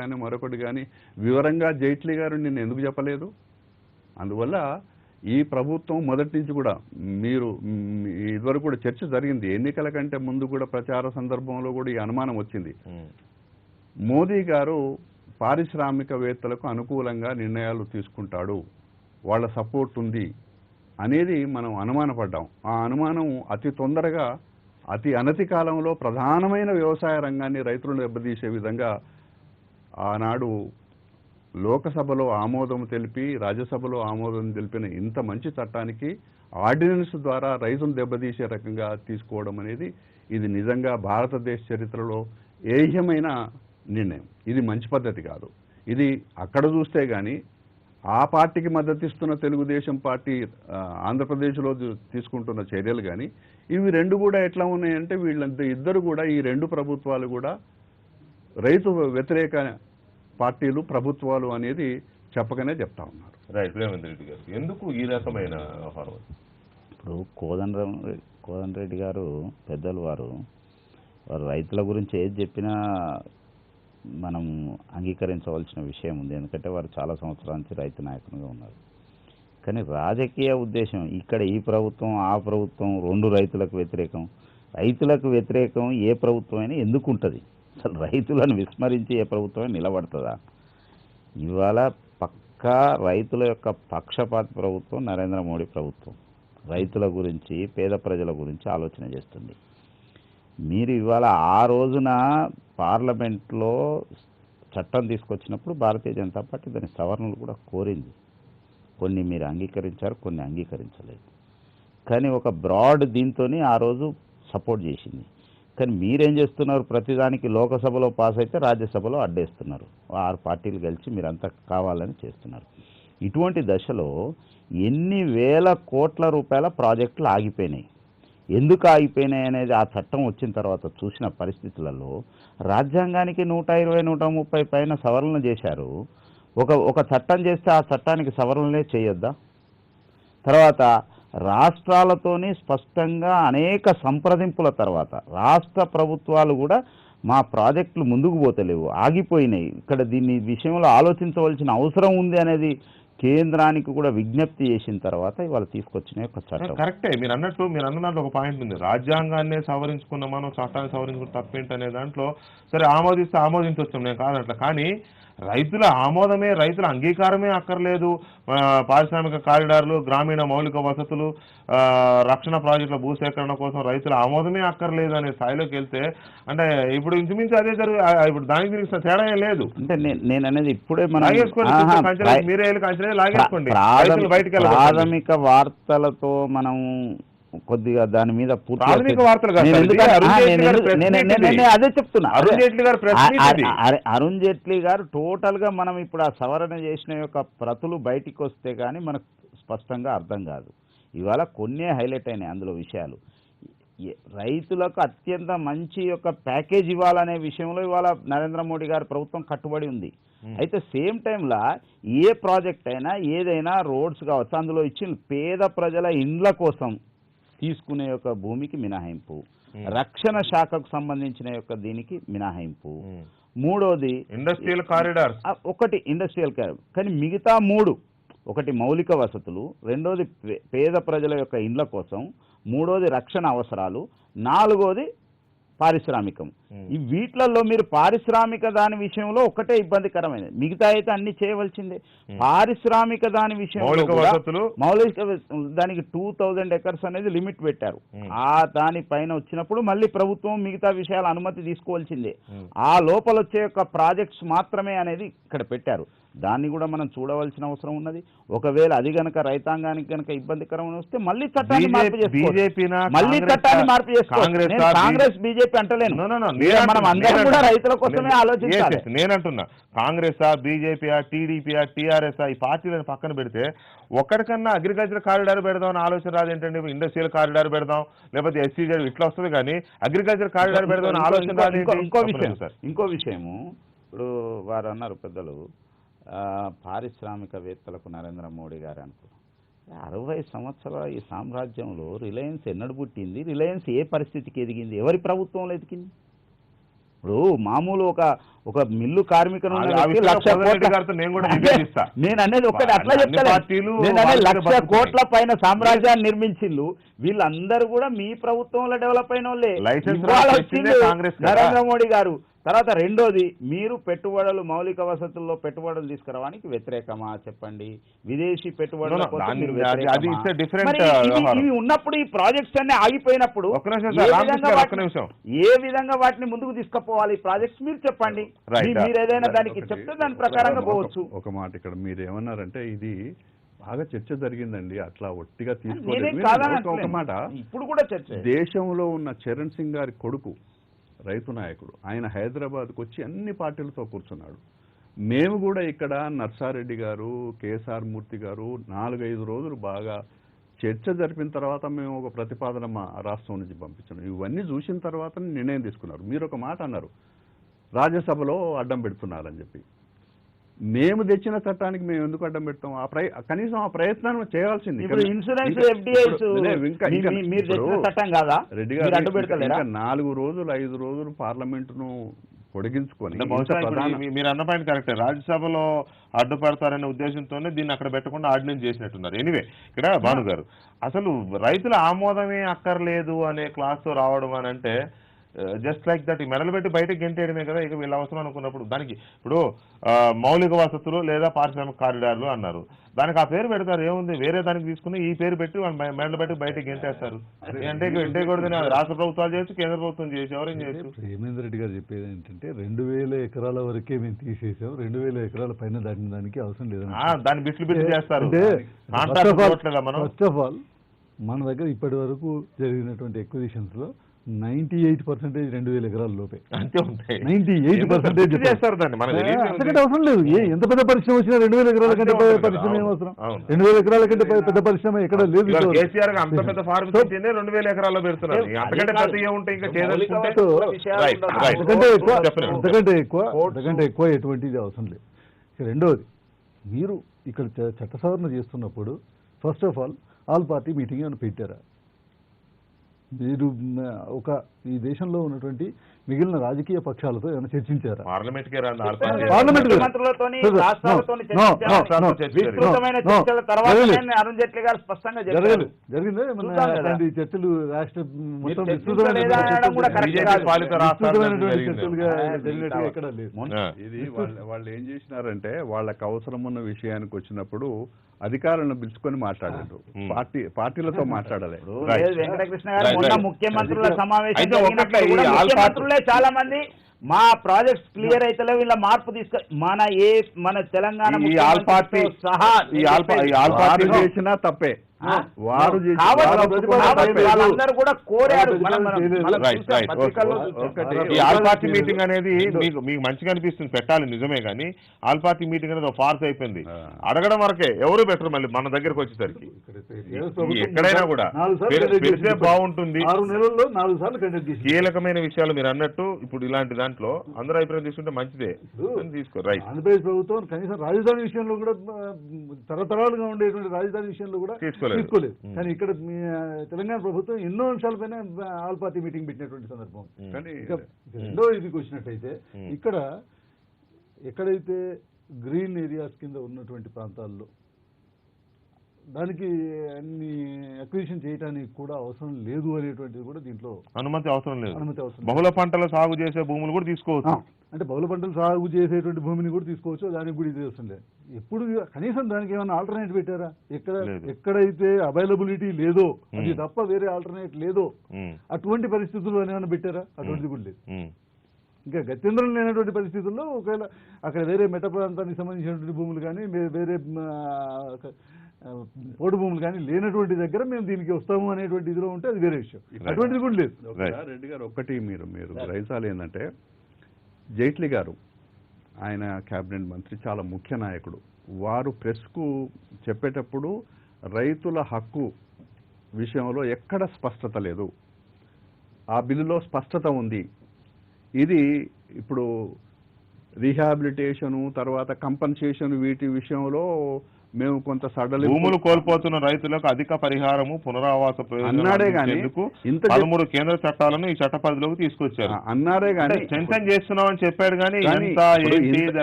కానీ వివరంగా జైట్లీ గారు నిన్న ఎందుకు చెప్పలేదు? అందువల్ల ఈ ప్రభుత్వం మొదటి నుంచి కూడా మీరు ఇదివరకు కూడా చర్చ జరిగింది, ఎన్నికల కంటే ముందు కూడా ప్రచార సందర్భంలో కూడా ఈ అనుమానం వచ్చింది. మోదీ గారు పారిశ్రామికవేత్తలకు అనుకూలంగా నిర్ణయాలు తీసుకుంటాడు, వాళ్ళ సపోర్ట్ ఉంది అనేది మనం అనుమానపడ్డాం. ఆ అనుమానం అతి తొందరగా అతి అనతి కాలంలో ప్రధానమైన వ్యవసాయ రంగాన్ని రైతులను దెబ్బతీసే విధంగా ఆనాడు లోకసభలో ఆమోదం తెలిపి రాజ్యసభలో ఆమోదం తెలిపిన ఇంత మంచి చట్టానికి ఆర్డినెన్స్ ద్వారా రైతును దెబ్బతీసే రకంగా తీసుకోవడం అనేది ఇది నిజంగా భారతదేశ చరిత్రలో ఏహ్యమైన నిర్ణయం. ఇది మంచి పద్ధతి కాదు. ఇది అక్కడ చూస్తే కానీ ఆ పార్టీకి మద్దతిస్తున్న తెలుగుదేశం పార్టీ ఆంధ్రప్రదేశ్లో తీసుకుంటున్న చర్యలు కానీ ఇవి రెండు కూడా ఎట్లా ఉన్నాయంటే ఇద్దరు కూడా ఈ రెండు ప్రభుత్వాలు కూడా రైతు వ్యతిరేక పార్టీలు ప్రభుత్వాలు అనేది చెప్పకనే చెప్తా ఉన్నారు. రైట్, రేవంత్ రెడ్డి గారు ఎందుకు ఈ రకమైన వ్యవహారం? ఇప్పుడు కోదండరెడ్డి గారు పెద్దలు వారు రైతుల గురించి ఏది చెప్పినా మనం అంగీకరించవలసిన విషయం ఉంది. ఎందుకంటే వారు చాలా సంవత్సరాల నుంచి రైతు నాయకునిగా ఉన్నారు. కానీ రాజకీయ ఉద్దేశం ఇక్కడ ఈ ప్రభుత్వం ఆ ప్రభుత్వం రెండు రైతులకు వ్యతిరేకం ఏ ప్రభుత్వమైనా ఎందుకు ఉంటుంది? అసలు రైతులను విస్మరించి ఏ ప్రభుత్వమైనా నిలబడుతుందా? ఇవాళ పక్కా రైతుల యొక్క పక్షపాత ప్రభుత్వం నరేంద్ర మోడీ ప్రభుత్వం. రైతుల గురించి, పేద ప్రజల గురించి ఆలోచన చేస్తుంది. మీరు ఇవాళ ఆ రోజున పార్లమెంట్లో చట్టం తీసుకొచ్చినప్పుడు భారతీయ జనతా పార్టీ దాని సవరణలు కూడా కోరింది. కొన్ని మీరు అంగీకరించారు, కొన్ని అంగీకరించలేదు. కానీ ఒక బ్రాడ్ దీంతో ఆ రోజు సపోర్ట్ చేసింది. కానీ మీరేం చేస్తున్నారు? ప్రతిదానికి లోకసభలో పాస్ అయితే రాజ్యసభలో అడ్డేస్తున్నారు. 6 పార్టీలు కలిసి మీరంతా కావాలని చేస్తున్నారు. ఇటువంటి దశలో ఎన్ని వేల కోట్ల రూపాయల ప్రాజెక్టులు ఆగిపోయినాయి. ఎందుకు ఆగిపోయినాయి అనేది ఆ చట్టం వచ్చిన తర్వాత చూసిన పరిస్థితులలో రాజ్యాంగానికి 120, 130 పైన సవరణలు చేశారు. ఒక చట్టం చేస్తే ఆ చట్టానికి సవరణలే చేయొద్దా? తర్వాత రాష్ట్రాలతోని స్పష్టంగా అనేక సంప్రదింపుల తర్వాత రాష్ట్ర ప్రభుత్వాలు కూడా మా ప్రాజెక్టులు ముందుకు పోతలేవు, ఆగిపోయినాయి, ఇక్కడ దీన్ని విషయంలో ఆలోచించవలసిన అవసరం ఉంది అనేది కేంద్రానికి కూడా విజ్ఞప్తి చేసిన తర్వాత ఇవాళ తీసుకొచ్చిన ఒక చట్టం. కరెక్టే, మీరు అన్న దాంట్లో ఒక పాయింట్ ఉంది. రాజ్యాంగాన్ని సవరించుకున్న మనం చట్టాన్ని సవరించుకున్న తప్పేంటి అనే దాంట్లో సరే ఆమోదించవచ్చు, నేను కాదట్లా. కానీ రైతుల ఆమోదమే, రైతుల అంగీకారమే అక్కర్లేదు. పారిశ్రామిక కారిడార్లు, గ్రామీణ మౌలిక వసతులు, రక్షణ ప్రాజెక్టుల భూసేకరణ కోసం రైతుల ఆమోదమే అక్కర్లేదు అనే స్థాయిలోకి వెళ్తే అంటే ఇప్పుడు ఇంచుమించు అదే ఇప్పుడు దానికి దీనికి తేడా ఏం లేదు. అంటే నేను అనేది ఇప్పుడే మనం మీరే లాగేసుకోండి, ప్రాథమిక వార్తలతో మనం కొద్దిగా దాని మీద ప్రాథమిక వార్తలు అదే చెప్తున్నా. అరుణ్ జైట్లీ గారు టోటల్ గా మనం ఇప్పుడు ఆ సవరణ చేసిన యొక్క ప్రతులు బయటికి వస్తే కానీ మనకు స్పష్టంగా అర్థం కాదు. ఇవాళ కొన్ని హైలైట్ అయినాయి అందులో విషయాలు. రైతులకు అత్యంత మంచి యొక్క ప్యాకేజ్ ఇవ్వాలనే విషయంలో ఇవాళ నరేంద్ర మోడీ గారి ప్రభుత్వం కట్టుబడి ఉంది. అయితే సేమ్ టైంలో ఏ ప్రాజెక్ట్ అయినా ఏదైనా రోడ్స్ కావచ్చు అందులో ఇచ్చిన పేద ప్రజల ఇండ్ల కోసం తీసుకునే యొక్క భూమికి మినహాయింపు, రక్షణ శాఖకు సంబంధించిన యొక్క దీనికి మినహాయింపు, మూడోది ఇండస్ట్రియల్ కారిడార్, ఒకటి ఇండస్ట్రియల్ కారిడార్, కానీ మిగతా మూడు, ఒకటి మౌలిక వసతులు, రెండోది పేద ప్రజల యొక్క ఇండ్ల కోసం, మూడోది రక్షణ అవసరాలు, నాలుగోది పారిశ్రామికం. ఈ వీటిలలో మీరు పారిశ్రామిక దాని విషయంలో ఒకటే ఇబ్బందికరమైనది, మిగతా అయితే అన్ని చేయవలసిందే. పారిశ్రామిక దాని విషయంలో మౌలిక దానికి 2000 acres అనేది లిమిట్ పెట్టారు. ఆ దానిపైన వచ్చినప్పుడు మళ్ళీ ప్రభుత్వం మిగతా విషయాల అనుమతి తీసుకోవాల్సిందే. ఆ లోపల వచ్చే యొక్క ప్రాజెక్ట్స్ మాత్రమే అనేది ఇక్కడ పెట్టారు. దాన్ని కూడా మనం చూడవలసిన అవసరం ఉన్నది. ఒకవేళ అది గనక రైతాంగానికి గనక ఇబ్బందికరం వస్తే మళ్ళీ చట్టాన్ని మార్పు చేసుకోవాలి. కాంగ్రెస్ బీజేపీ అంటలేను, మనం అందరం కూడా రైతుల కోసమే ఆలోచించాలి. నేనంటున్నా కాంగ్రెస్ బీజేపీ టీడీపీ టీఆర్ఎస్ ఈ పార్టీలను పక్కన పెడితే ఒకటికన్నా అగ్రికల్చర్ కారిడార్ పెడదాం అని ఆలోచన రాదేంటండి? ఇండస్ట్రియల్ కారిడార్ పెడదాం లేకపోతే ఎస్సీజెడ్ ఇట్లా వస్తుంది కానీ అగ్రికల్చర్ కారిడార్ పెడదాం అని ఆలోచన రాదు. ఇంకో విషయము ఇప్పుడు వారు అన్నారు పెద్దలు, పారిశ్రామికవేత్తలకు నరేంద్ర మోడీ గారు అనుకున్నారు 60 సంవత్సరాల ఈ సామ్రాజ్యంలో రిలయన్స్ ఎన్నడు పుట్టింది, రిలయన్స్ ఏ పరిస్థితికి ఎదిగింది, ఎవరి ప్రభుత్వంలో ఎదిగింది? ఇప్పుడు మామూలు ఒక మిల్లు కార్మికులు నేను అనేది ఒకటి అట్లా చెప్తాను. నేను అనేది 1,00,000 కోట్ల పైన సామ్రాజ్యాన్ని నిర్మించిల్లు, వీళ్ళందరూ కూడా మీ ప్రభుత్వంలో డెవలప్ అయిన వాళ్ళే. నరేంద్ర మోడీ గారు తర్వాత రెండోది, మీరు పెట్టుబడులు మౌలిక వసతుల్లో పెట్టుబడులు తీసుకురావడానికి వ్యతిరేకమా చెప్పండి? విదేశీ పెట్టుబడుల ఇవి ఉన్నప్పుడు ఈ ప్రాజెక్ట్స్ అన్ని ఆగిపోయినప్పుడు ఏ విధంగా వాటిని ముందుకు తీసుకుపోవాలి ఈ ప్రాజెక్ట్స్ మీరు చెప్పండి. మీరు ఏదైనా దానికి చెప్తే దాని ప్రకారంగా పోవచ్చు. ఒక మాట ఇక్కడ మీరు ఏమన్నారంటే ఇది బాగా చర్చ జరిగిందండి, అట్లా ఒట్టిగా తీసుకోలేదు. ఒక మాట, ఇప్పుడు కూడా చర్చ. దేశంలో ఉన్న చరణ్ సింగ్ గారి కొడుకు రైతు నాయకుడు, ఆయన హైదరాబాద్కు వచ్చి అన్ని పార్టీలతో కూర్చున్నాడు. మేము కూడా ఇక్కడ నర్సారెడ్డి గారు, కేఎస్ఆర్ మూర్తి గారు 4-5 రోజులు బాగా చర్చ జరిపిన తర్వాత మేము ఒక ప్రతిపాదన మా రాష్ట్రం నుంచి పంపించాం. ఇవన్నీ చూసిన తర్వాత నిర్ణయం తీసుకున్నారు. మీరు ఒక మాట అన్నారు, రాజ్యసభలో అడ్డం పెడుతున్నారని చెప్పి. మేము తెచ్చిన చట్టానికి మేము ఎందుకు అడ్డం పెడతాం? కనీసం ఆ ప్రయత్నం చేయాల్సింది. రెడ్డి గారు 4 రోజులు 5 రోజులు పార్లమెంటును పొడిగించుకొని, మీరు అన్న పాయింట్ కరెక్టే, రాజ్యసభలో అడ్డుపడతారనే ఉద్దేశంతోనే దీన్ని అక్కడ పెట్టకుండా ఆర్డినెన్స్ చేసినట్టున్నారు. ఎనివే ఇక్కడ భాను గారు, అసలు రైతుల ఆమోదమే అక్కర్లేదు అనే క్లాస్ రావడం అని అంటే జస్ట్ లైక్ దట్ మెడలు పెట్టి బయటకు గెంటేయడమే కదా ఇక వీళ్ళ అవసరం అనుకున్నప్పుడు. దానికి ఇప్పుడు మౌలిక వసతులు లేదా పారిశ్రామిక కారిడార్లు అన్నారు, దానికి ఆ పేరు పెడతారు, ఏముంది వేరే దానికి తీసుకుని ఈ పేరు పెట్టి మెడలు పెట్టి బయటకు గెంటేస్తారు. అంటే గెంటేయకూడదని రాష్ట్ర ప్రభుత్వాలు చేయొచ్చు, కేంద్ర ప్రభుత్వం చేయొచ్చు, ఎవరేం చేయొచ్చు. హేమేందర్ రెడ్డి గారు చెప్పేది ఏంటంటే 2,000 ఎకరాల వరకే మేము తీసేసాం, 2,000 ఎకరాల పైన దాటిన దానికి అవసరం లేదు, దాన్ని బిట్లు చేస్తారు. ఫస్ట్ ఆఫ్ ఆల్ మన దగ్గర ఇప్పటి వరకు జరిగినటువంటి ఎక్విజిషన్స్ లో 98% 2,000 ఎకరాల లోపే అంతే ఉంటాయి. 98% చేస్తారు దాన్ని, అంతకంటే అవసరం లేదు. ఎంత పెద్ద పరిశ్రమ వచ్చినా 2,000 ఎకరాల కంటే పరిశ్రమ ఏం అవసరం? 2,000 ఎకరాల కంటే పెద్ద పరిశ్రమ ఎక్కడ లేదు. కేసీఆర్ అంత పెద్ద ఫార్మ్ 2,000 ఎకరాల్లో పెడుతున్నారు. అంతకంటే ఎక్కువ ఎటువంటిది అవసరం లేదు. రెండోది, మీరు ఇక్కడ చట్ట సవరణ చేస్తున్నప్పుడు first of all party meeting అని పెట్టారా? మీరు ఒక ఈ దేశంలో ఉన్నటువంటి మిగిలిన రాజకీయ పక్షాలతో ఏమైనా చర్చించారా? పార్లమెంట్ కే రాను పార్లమెంట్ కి ముఖ్యమంత్రులతోని, No, no, రాష్ట్రాలతోని no, చర్చించామని no, విస్తృతమైన no, చర్చల తర్వాత జరగలేదు. అరుణ్ జైట్లీ గారు స్పష్టంగా చెప్పారు. జరిగిందా ఏమన్నా చూద్దాం కదా. అలాంటి చర్చలు రాష్ట్ర మొత్తం చర్చించలేదా అనడం కూడా కరెక్ట్ BJP కాదు. పాలిత రాష్ట్రాల్లో విస్తృతమైనటువంటి జరిగింది. చర్చలుగా జరిగినట్టుగా ఎక్కడ లేదు. ఇది వాళ్ళు ఏం చేసినారంటే వాళ్ళకి అవసరం ఉన్న విషయానికి వచ్చినప్పుడు అధికారులను పిలుచుకొని మాట్లాడారు. పార్టీలతో మాట్లాడలే. లేదు, వెంకటకృష్ణ గారు Right, మొన్న right. ముఖ్యమంత్రుల సమావేశం అయితే జరిగినప్పుడు ఒకటే, కూడా ఈ ఆల్ ముఖ్యమంత్రులే చాలా మంది మా ప్రాజెక్ట్స్ క్లియర్ అయితే వీళ్ళ మార్పు మన తెలంగాణ ఈ ఆల్ పార్టీ ముఖ్యమంత్రితో సహా ఈ ఆల్ వారు పార్టీ చేసినా తప్పే. వారు చేసిన- కాబట్టి వారు ఒప్పుకున్న కాబట్టి తప్పే. వాళ్ళందరూ కూడా కోరారు. మనం Right, చూసాం, right. పత్రికల్లో Okay. చూసాం. ఒకటి ఈ ఆల్ పార్టీ మీటింగ్ అనేది మీకు మంచిగా అనిపిస్తుంది, పెట్టాలి నిజమే, కానీ ఆల్ పార్టీ మీటింగ్ అనేది ఫార్స్ అయిపోయింది. అడగడం వరకే, ఎవరు బెటర్ మళ్ళీ మన దగ్గరకు వచ్చేసరికి ఎక్కడైనా కూడా పెడితే బాగుంటుంది. 6 నెలల్లో 4 సార్లు కండక్ట్ చేసి కీలకమైన విషయాలు మీరు అన్నట్టు ఇప్పుడు ఇలాంటి దాంట్లో అందరూ అభిప్రాయం తీసుకుంటే మంచిదే అని తీసుకో. రైట్, ఆంధ్రప్రదేశ్ ప్రభుత్వం కనీసం రాజధాని విషయంలో కూడా తరతరాలుగా ఉండేటువంటి రాజధాని విషయంలో కూడా తీసుకోలేదు. కానీ ఇక్కడ తెలంగాణ ప్రభుత్వం ఎన్నో అంశాలపైన ఆల్ పార్టీ మీటింగ్ పెట్టినటువంటి సందర్భం. కానీ రెండో ఇదికి వచ్చినట్టయితే ఇక్కడ ఎక్కడైతే గ్రీన్ ఏరియాస్ కింద ఉన్నటువంటి ప్రాంతాల్లో దానికి అన్ని అక్విజిషన్ చేయడానికి కూడా అవసరం లేదు అనేటువంటిది కూడా దీంట్లో అనుమతి అవసరం లేదు. అనుమతి అవసరం బహుళ పంటలు సాగు చేసే భూములు కూడా తీసుకోవచ్చు. అంటే బహుళ పంటలు సాగు చేసేటువంటి భూమిని కూడా తీసుకోవచ్చు, దానికి కూడా ఇది అవసరం లేదు. ఎప్పుడు కనీసం దానికి ఏమైనా ఆల్టర్నేట్ పెట్టారా? ఎక్కడైతే అవైలబిలిటీ లేదో అది తప్ప వేరే ఆల్టర్నేట్ లేదో అటువంటి పరిస్థితుల్లో ఏమైనా పెట్టారా? అటువంటిది కూడా లేదు. ఇంకా గత్యంతరం లేనటువంటి పరిస్థితుల్లో ఒకవేళ అక్కడ వేరే మెట్ట ప్రాంతానికి సంబంధించినటువంటి భూములు కానీ వేరే పోడు భూములు కానీ లేనటువంటి దగ్గర మేము దీనికి వస్తాము అనేటువంటి ఇదిలో ఉంటే అది వేరే విషయం. అటువంటిది కూడా లేదు. రెడ్డి గారు ఒక్కటి మీరు గ్రహించాలి ఏంటంటే జైట్లీ గారు ఆయన క్యాబినెట్ మంత్రి, చాలా ముఖ్య నాయకుడు. వారు ప్రెస్కు చెప్పేటప్పుడు రైతుల హక్కు విషయంలో ఎక్కడ స్పష్టత లేదు. ఆ బిల్లులో స్పష్టత ఉంది. ఇది ఇప్పుడు రీహాబిలిటేషను తర్వాత కంపన్సేషన్ వీటి విషయంలో మేము కొంత భూములు కోల్పోతున్న రైతులకు అధిక పరిహారము పునరావాస అన్నాడే గానీ 13 కేంద్ర చట్టాలను ఈ చట్ట పరిధిలోకి తీసుకొచ్చారు అన్నారే గానీ స్ట్రెంథెన్ చేస్తున్నాం అని చెప్పాడు కానీ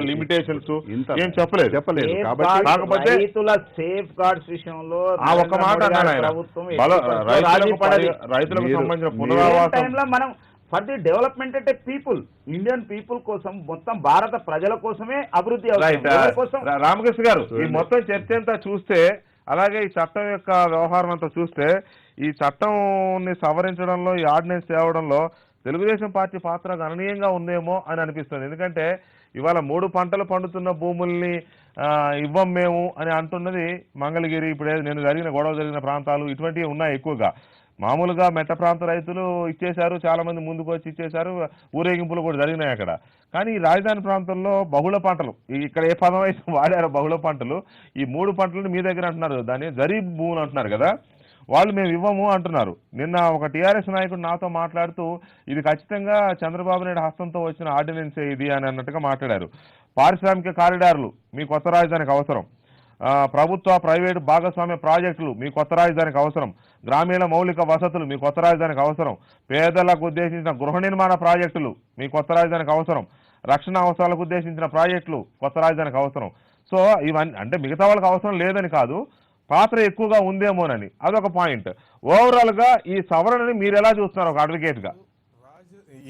లిమిటేషన్స్ ఏం చెప్పలేదు. కాబట్టి కాకపోతే రైతుల సేఫ్ గార్డ్స్ విషయంలో ఆ ఒక్క మాట అన్నాడు ఆయన, రైతులకు సంబంధించిన పునరావాసం మనం ఫర్ ది డెవలప్మెంట్ అంటే పీపుల్, ఇండియన్ పీపుల్ కోసం, మొత్తం భారత ప్రజల కోసమే అభివృద్ధి కోసం. రామకృష్ణ గారు, ఈ మొత్తం చర్చ అంతా చూస్తే, అలాగే ఈ చట్టం యొక్క వ్యవహారం అంతా చూస్తే, ఈ చట్టం సవరించడంలో, ఈ ఆర్డినెన్స్ తేవడంలో తెలుగుదేశం పార్టీ పాత్ర గణనీయంగా ఉందేమో అని అనిపిస్తుంది. ఎందుకంటే ఇవాళ 3 పంటలు పండుతున్న భూముల్ని ఇవ్వం మేము అని అంటున్నది మంగళగిరి, ఇప్పుడు నేను గొడవ జరిగిన ప్రాంతాలు ఇటువంటివి ఉన్నాయి ఎక్కువగా. మామూలుగా మెట్ట ప్రాంత రైతులు ఇచ్చేశారు, చాలా మంది ముందుకు వచ్చి ఇచ్చేశారు, ఊరేగింపులు కూడా జరిగినాయి అక్కడ. కానీ ఈ రాజధాని ప్రాంతంలో బహుళ పంటలు, ఇక్కడ ఏ పదం అయితే వాడారో బహుళ పంటలు, ఈ 3 పంటలు మీ దగ్గర అంటున్నారు, దాన్ని జరీబ్ భూములు అంటున్నారు కదా, వాళ్ళు మేము ఇవ్వము అంటున్నారు. నిన్న ఒక టీఆర్ఎస్ నాయకుడు నాతో మాట్లాడుతూ ఇది ఖచ్చితంగా చంద్రబాబు నాయుడు హస్తంతో వచ్చిన ఆర్డినెన్సే ఇది అని అన్నట్టుగా మాట్లాడారు. పారిశ్రామిక కారిడార్లు మీ కొత్త రాజధానికి అవసరం, ప్రభుత్వ ప్రైవేటు భాగస్వామ్య ప్రాజెక్టులు మీ కొత్త రాజధానికి అవసరం, గ్రామీణ మౌలిక వసతులు మీ కొత్త రాజధానికి అవసరం, పేదలకు ఉద్దేశించిన గృహ నిర్మాణ ప్రాజెక్టులు మీ కొత్త రాజధానికి అవసరం, రక్షణ అవసరాలకు ఉద్దేశించిన ప్రాజెక్టులు కొత్త రాజధానికి అవసరం. సో ఇవన్నీ అంటే మిగతా వాళ్ళకి అవసరం లేదని కాదు, పాత్ర ఎక్కువగా ఉందేమోనని అదొక పాయింట్. ఓవరాల్ గా ఈ సవరణని మీరు ఎలా చూస్తున్నారు ఒక అడ్వకేట్ గా?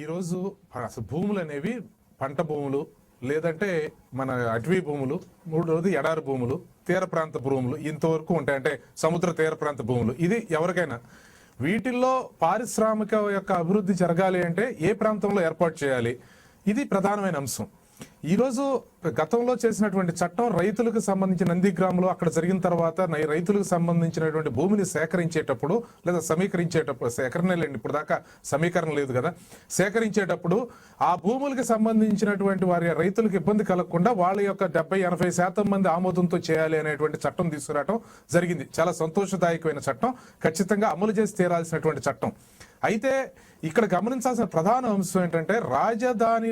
ఈరోజు అసలు భూములు అనేవి పంట భూములు, లేదంటే మన అటవీ భూములు, మూడవది ఎడారి భూములు, తీర ప్రాంత భూములు ఇంతవరకు ఉంటాయి. అంటే సముద్ర తీర ప్రాంత భూములు. ఇది ఎవరికైనా వీటిల్లో పారిశ్రామిక యొక్క అభివృద్ధి జరగాలి అంటే ఏ ప్రాంతంలో ఏర్పాటు చేయాలి, ఇది ప్రధానమైన అంశం. ఈరోజు గతంలో చేసినటువంటి చట్టం రైతులకు సంబంధించిన నందిగ్రాములు అక్కడ జరిగిన తర్వాత రైతులకు సంబంధించినటువంటి భూమిని సేకరించేటప్పుడు లేదా సమీకరించేటప్పుడు, సేకరణ లేండి ఇప్పుడు దాకా సమీకరణ లేదు కదా, సేకరించేటప్పుడు ఆ భూములకు సంబంధించినటువంటి వారి రైతులకు ఇబ్బంది కలగకుండా వాళ్ళ యొక్క 70-80% మంది ఆమోదంతో చేయాలి అనేటువంటి చట్టం తీసుకురావడం జరిగింది. చాలా సంతోషదాయకమైన చట్టం, ఖచ్చితంగా అమలు చేసి తీరాల్సినటువంటి చట్టం. అయితే ఇక్కడ గమనించాల్సిన ప్రధాన అంశం ఏంటంటే రాజధాని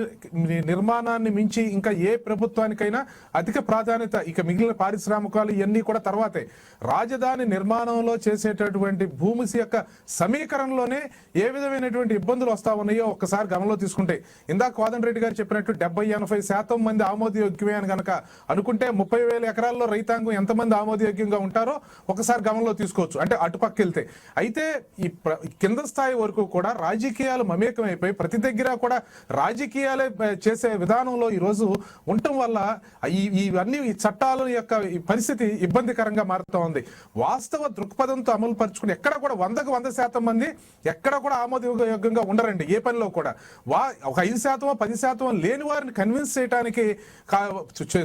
నిర్మాణాన్ని మించి ఇంకా ఏ ప్రభుత్వానికైనా అధిక ప్రాధాన్యత, ఇక మిగిలిన పారిశ్రామికాలు ఇవన్నీ కూడా తర్వాతే. రాజధాని నిర్మాణంలో చేసేటటువంటి భూమి యొక్క సమీకరణలోనే ఏ విధమైనటువంటి ఇబ్బందులు వస్తా ఉన్నాయో ఒక్కసారి గమనంలో తీసుకుంటే, ఇందాక కోదండరెడ్డి గారు చెప్పినట్టు 70-80% మంది ఆమోదయోగ్యమే అని కనుక అనుకుంటే 30,000 ఎకరాల్లో రైతాంగం ఎంతమంది ఆమోదయోగ్యంగా ఉంటారో ఒకసారి గమనంలో తీసుకోవచ్చు, అంటే అటుపక్క వెళ్తే. అయితే ఈ కింద స్థాయి వరకు కూడా రాజకీయాలు మమేకం అయిపోయి ప్రతి దగ్గర కూడా రాజకీయాలే చేసే విధానంలో ఈరోజు ఉండటం వల్ల ఇవన్నీ ఈ చట్టాల యొక్క ఈ పరిస్థితి ఇబ్బందికరంగా మారుతూ ఉంది. వాస్తవ దృక్పథంతో అమలు పరుచుకుని ఎక్కడ కూడా 100% మంది ఎక్కడ కూడా ఆమోదయోగ్యంగా ఉండరండి ఏ పనిలో కూడా. ఒక 5%, 10% లేని వారిని కన్విన్స్ చేయడానికి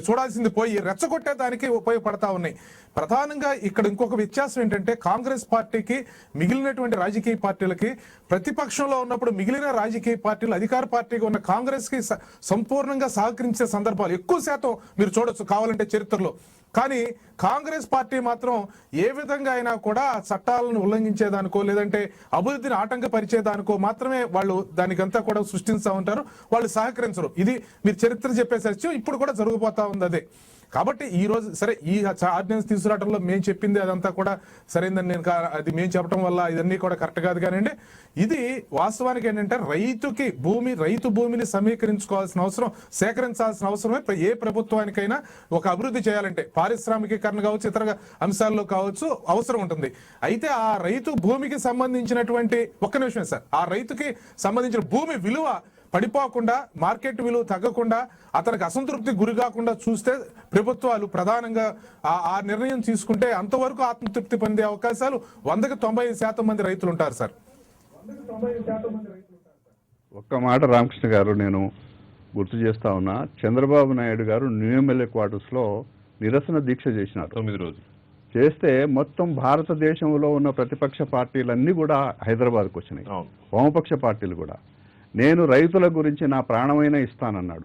చూడాల్సింది పోయి రెచ్చగొట్టేదానికి ఉపయోగపడతా ఉన్నాయి. ప్రధానంగా ఇక్కడ ఇంకొక వ్యత్యాసం ఏంటంటే కాంగ్రెస్ పార్టీకి మిగిలినటువంటి రాజకీయ పార్టీలకి, ప్రతిపక్షంలో ఉన్నప్పుడు మిగిలిన రాజకీయ పార్టీలు అధికార పార్టీగా ఉన్న కాంగ్రెస్ కి సంపూర్ణంగా సహకరించే సందర్భాలు ఎక్కువ శాతం మీరు చూడొచ్చు కావాలంటే చరిత్రలో. కానీ కాంగ్రెస్ పార్టీ మాత్రం ఏ విధంగా అయినా కూడా చట్టాలను ఉల్లంఘించేదానికో లేదంటే అభివృద్ధిని ఆటంకపరిచేదానికో మాత్రమే వాళ్ళు దానికంతా కూడా సృష్టిస్తూ ఉంటారు, వాళ్ళు సహకరించరు. ఇది మీరు చరిత్ర చెప్పే సత్యం, ఇప్పుడు కూడా జరగబోతా ఉంది అదే. కాబట్టి ఈ రోజు సరే ఈ ఆర్డినెన్స్ తీసుకురావడంలో మేము చెప్పింది అదంతా కూడా సరైందని నేను అది మేము చెప్పడం వల్ల ఇదన్నీ కూడా కరెక్ట్ కాదు. కానివ్వండి, ఇది వాస్తవానికి ఏంటంటే రైతు భూమిని సమీకరించుకోవాల్సిన అవసరం, సేకరించాల్సిన అవసరమే ఏ ప్రభుత్వానికైనా. ఒక అభివృద్ధి చేయాలంటే పారిశ్రామికీకరణ కావచ్చు, ఇతర అంశాల్లో కావచ్చు అవసరం ఉంటుంది. అయితే ఆ రైతు భూమికి సంబంధించినటువంటి ఒక్క నిమిషమే సార్, ఆ రైతుకి సంబంధించిన భూమి విలువ పడిపోకుండా, మార్కెట్ విలువ తగ్గకుండా, అతనికి అసంతృప్తి గురి కాకుండా చూస్తే ప్రభుత్వాలు ప్రధానంగా ఆ నిర్ణయం తీసుకుంటే అంతవరకు ఆత్మతృప్తి పొందే అవకాశాలు 100-90% మంది రైతులు ఉంటారు సార్. ఒక్క మాట రామకృష్ణ గారు నేను గుర్తు చేస్తా ఉన్నా, చంద్రబాబు నాయుడు గారు న్యూ ఎమ్మెల్యే క్వార్టర్స్లో నిరసన దీక్ష చేసినారు 9 రోజులు. చేస్తే మొత్తం భారతదేశంలో ఉన్న ప్రతిపక్ష పార్టీలన్నీ కూడా హైదరాబాద్కు వచ్చినాయి, వామపక్ష పార్టీలు కూడా. నేను రైతుల గురించి నా ప్రాణమైనా ఇస్తానన్నాడు.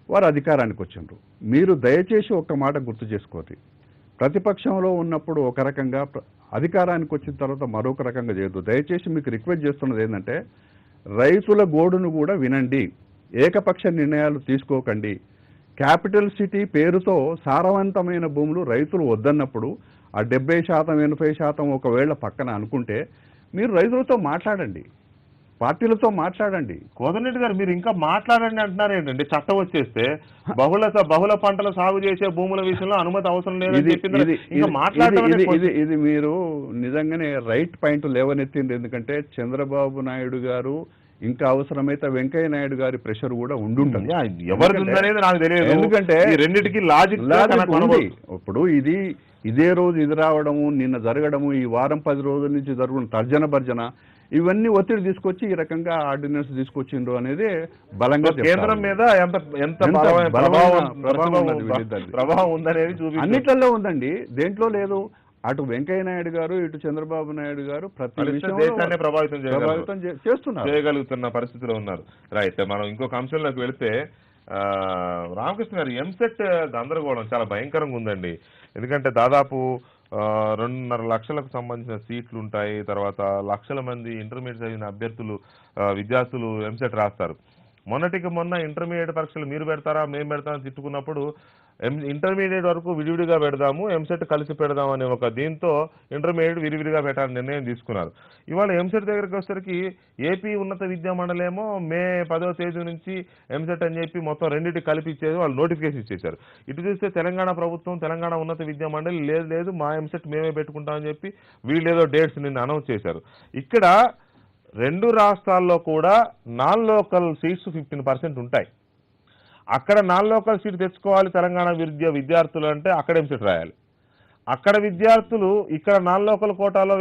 వారు అధికారానికి వచ్చిండ్రు. మీరు దయచేసి ఒక్క మాట గుర్తు చేసుకోండి, ప్రతిపక్షంలో ఉన్నప్పుడు ఒక రకంగా, అధికారానికి వచ్చిన తర్వాత మరొక రకంగా చేయొద్దు. దయచేసి మీకు రిక్వెస్ట్ చేస్తున్నది ఏంటంటే రైతుల గోడును కూడా వినండి, ఏకపక్ష నిర్ణయాలు తీసుకోకండి. క్యాపిటల్ సిటీ పేరుతో సారవంతమైన భూములు రైతులు వద్దన్నప్పుడు ఆ 70%, 80% ఒకవేళ పక్కన అనుకుంటే మీరు రైతులతో మాట్లాడండి, పార్టీలతో మాట్లాడండి. కోదండరెడ్డి గారు మీరు ఇంకా మాట్లాడండి అంటున్నారు ఏంటంటే, చట్టం వచ్చేస్తే బహుళ పంటల సాగు చేసే భూముల విషయంలో అనుమతి అవసరం లేదని చెప్పింది. ఇంకా మాట్లాడడం ఇది మీరు నిజంగానే రైట్ పాయింట్ లేవనెత్తింది. ఎందుకంటే చంద్రబాబు నాయుడు గారు ఇంకా అవసరమైతే వెంకయ్య నాయుడు గారి ప్రెషర్ కూడా ఉండుంటుంది. ఎవరిది ఉందనేది నాకు తెలియదు, ఎందుకంటే రెండింటికి లాజిక్ ఉంది. ఇప్పుడు ఇదే రోజు ఇది రావడము, నిన్న జరగడము, ఈ వారం 10 రోజుల నుంచి జరుగుతున్న తర్జన భర్జన, ఇవన్నీ ఒత్తిడి తీసుకొచ్చి ఈ రకంగా ఆర్డినెన్స్ తీసుకొచ్చిండ్రు అనేది బలంగా కేంద్రం మీద ఎంత ప్రభావం ఉందనేది చూపి అన్నిట్లలో ఉందండి, దేంట్లో లేదు. అటు వెంకయ్య నాయుడు గారు, ఇటు చంద్రబాబు నాయుడు గారు ప్రతి దేశాన్ని ప్రభావితం చేయగలుగుతున్న పరిస్థితిలో ఉన్నారు. రైట్, మనం ఇంకొక అంశంలోకి వెళితే రామకృష్ణ గారు, ఎంసెట్ గందరగోళం చాలా భయంకరంగా ఉందండి. ఎందుకంటే దాదాపు 2.5 లక్షలకు సంబంధించిన సీట్లు ఉంటాయి. తర్వాత లక్షల మంది ఇంటర్మీడియట్ చదివిన విద్యార్థులు ఎంసెట్ రాస్తారు. మొన్నటికి మొన్న ఇంటర్మీడియట్ పరీక్షలు మీరు పెడతారా మేము పెడతామని తిట్టుకున్నప్పుడు ఇంటర్మీడియట్ వరకు విడివిడిగా పెడదాము, ఎంసెట్ కలిసి పెడదాం అనే ఒక దీంతో ఇంటర్మీడియట్ విరివిడిగా పెట్టాలని నిర్ణయం తీసుకున్నారు. ఇవాళ ఎంసెట్ దగ్గరికి వచ్చేసరికి ఏపీ ఉన్నత విద్యా మండలేమో మే 10వ తేదీ నుంచి ఎంసెట్ అని చెప్పి మొత్తం రెండింటి కలిపి ఇచ్చేది, వాళ్ళు నోటిఫికేషన్ ఇచ్చేశారు. ఇటు చూస్తే తెలంగాణ ప్రభుత్వం, తెలంగాణ ఉన్నత విద్యా మండలి లేదు మా ఎంసెట్ మేమే పెట్టుకుంటామని చెప్పి వీళ్ళేదో డేట్స్ నిన్న అనౌన్స్ చేశారు. ఇక్కడ 2 రాష్ట్రాల్లో కూడా నాన్ లోకల్ సీట్స్ 15% ఉంటాయి. అక్కడ నాన్ లోకల్ సీట్ తెచ్చుకోవాలి తెలంగాణ విద్యార్థులు అంటే అక్కడ ఎంసెట్ రాయాలి. అక్కడ విద్యార్థులు ఇక్కడ నాన్ లోకల్ కోటాలో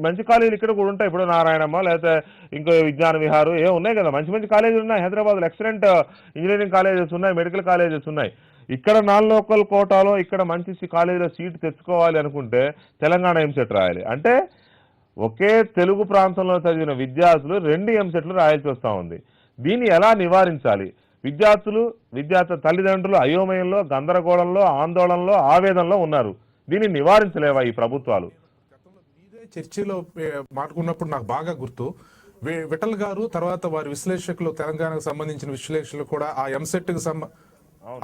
మంచి కాలేజీలు ఇక్కడ కూడా ఉంటాయి. ఇప్పుడు నారాయణమ్మ లేకపోతే ఇంకో విజ్ఞాన విహారు ఉన్నాయి కదా, మంచి కాలేజీలు ఉన్నాయి. హైదరాబాద్లో ఎక్సలెంట్ ఇంజనీరింగ్ కాలేజెస్ ఉన్నాయి, మెడికల్ కాలేజెస్ ఉన్నాయి. ఇక్కడ నాన్ లోకల్ కోటాలో ఇక్కడ మంచి కాలేజీలో సీట్ తెచ్చుకోవాలి అనుకుంటే తెలంగాణ ఎంసెట్ రాయాలి. అంటే ఒకే తెలుగు ప్రాంతంలో చదివిన విద్యార్థులు 2 ఎంసెట్లు రాయాల్సి వస్తూ ఉంది. దీన్ని ఎలా నివారించాలి? విద్యార్థుల తల్లిదండ్రులు అయోమయంలో, గందరగోళంలో, ఆందోళనలో, ఆవేదనలో ఉన్నారు. దీన్ని నివారించలేవా ఈ ప్రభుత్వాలు? మీదే చర్చిలో మాట్లాడుకున్నప్పుడు నాకు బాగా గుర్తు విఠల్ గారు, తర్వాత వారి విశ్లేషకులు, తెలంగాణకు సంబంధించిన విశ్లేషకులు కూడా ఆ ఎంసెట్ కి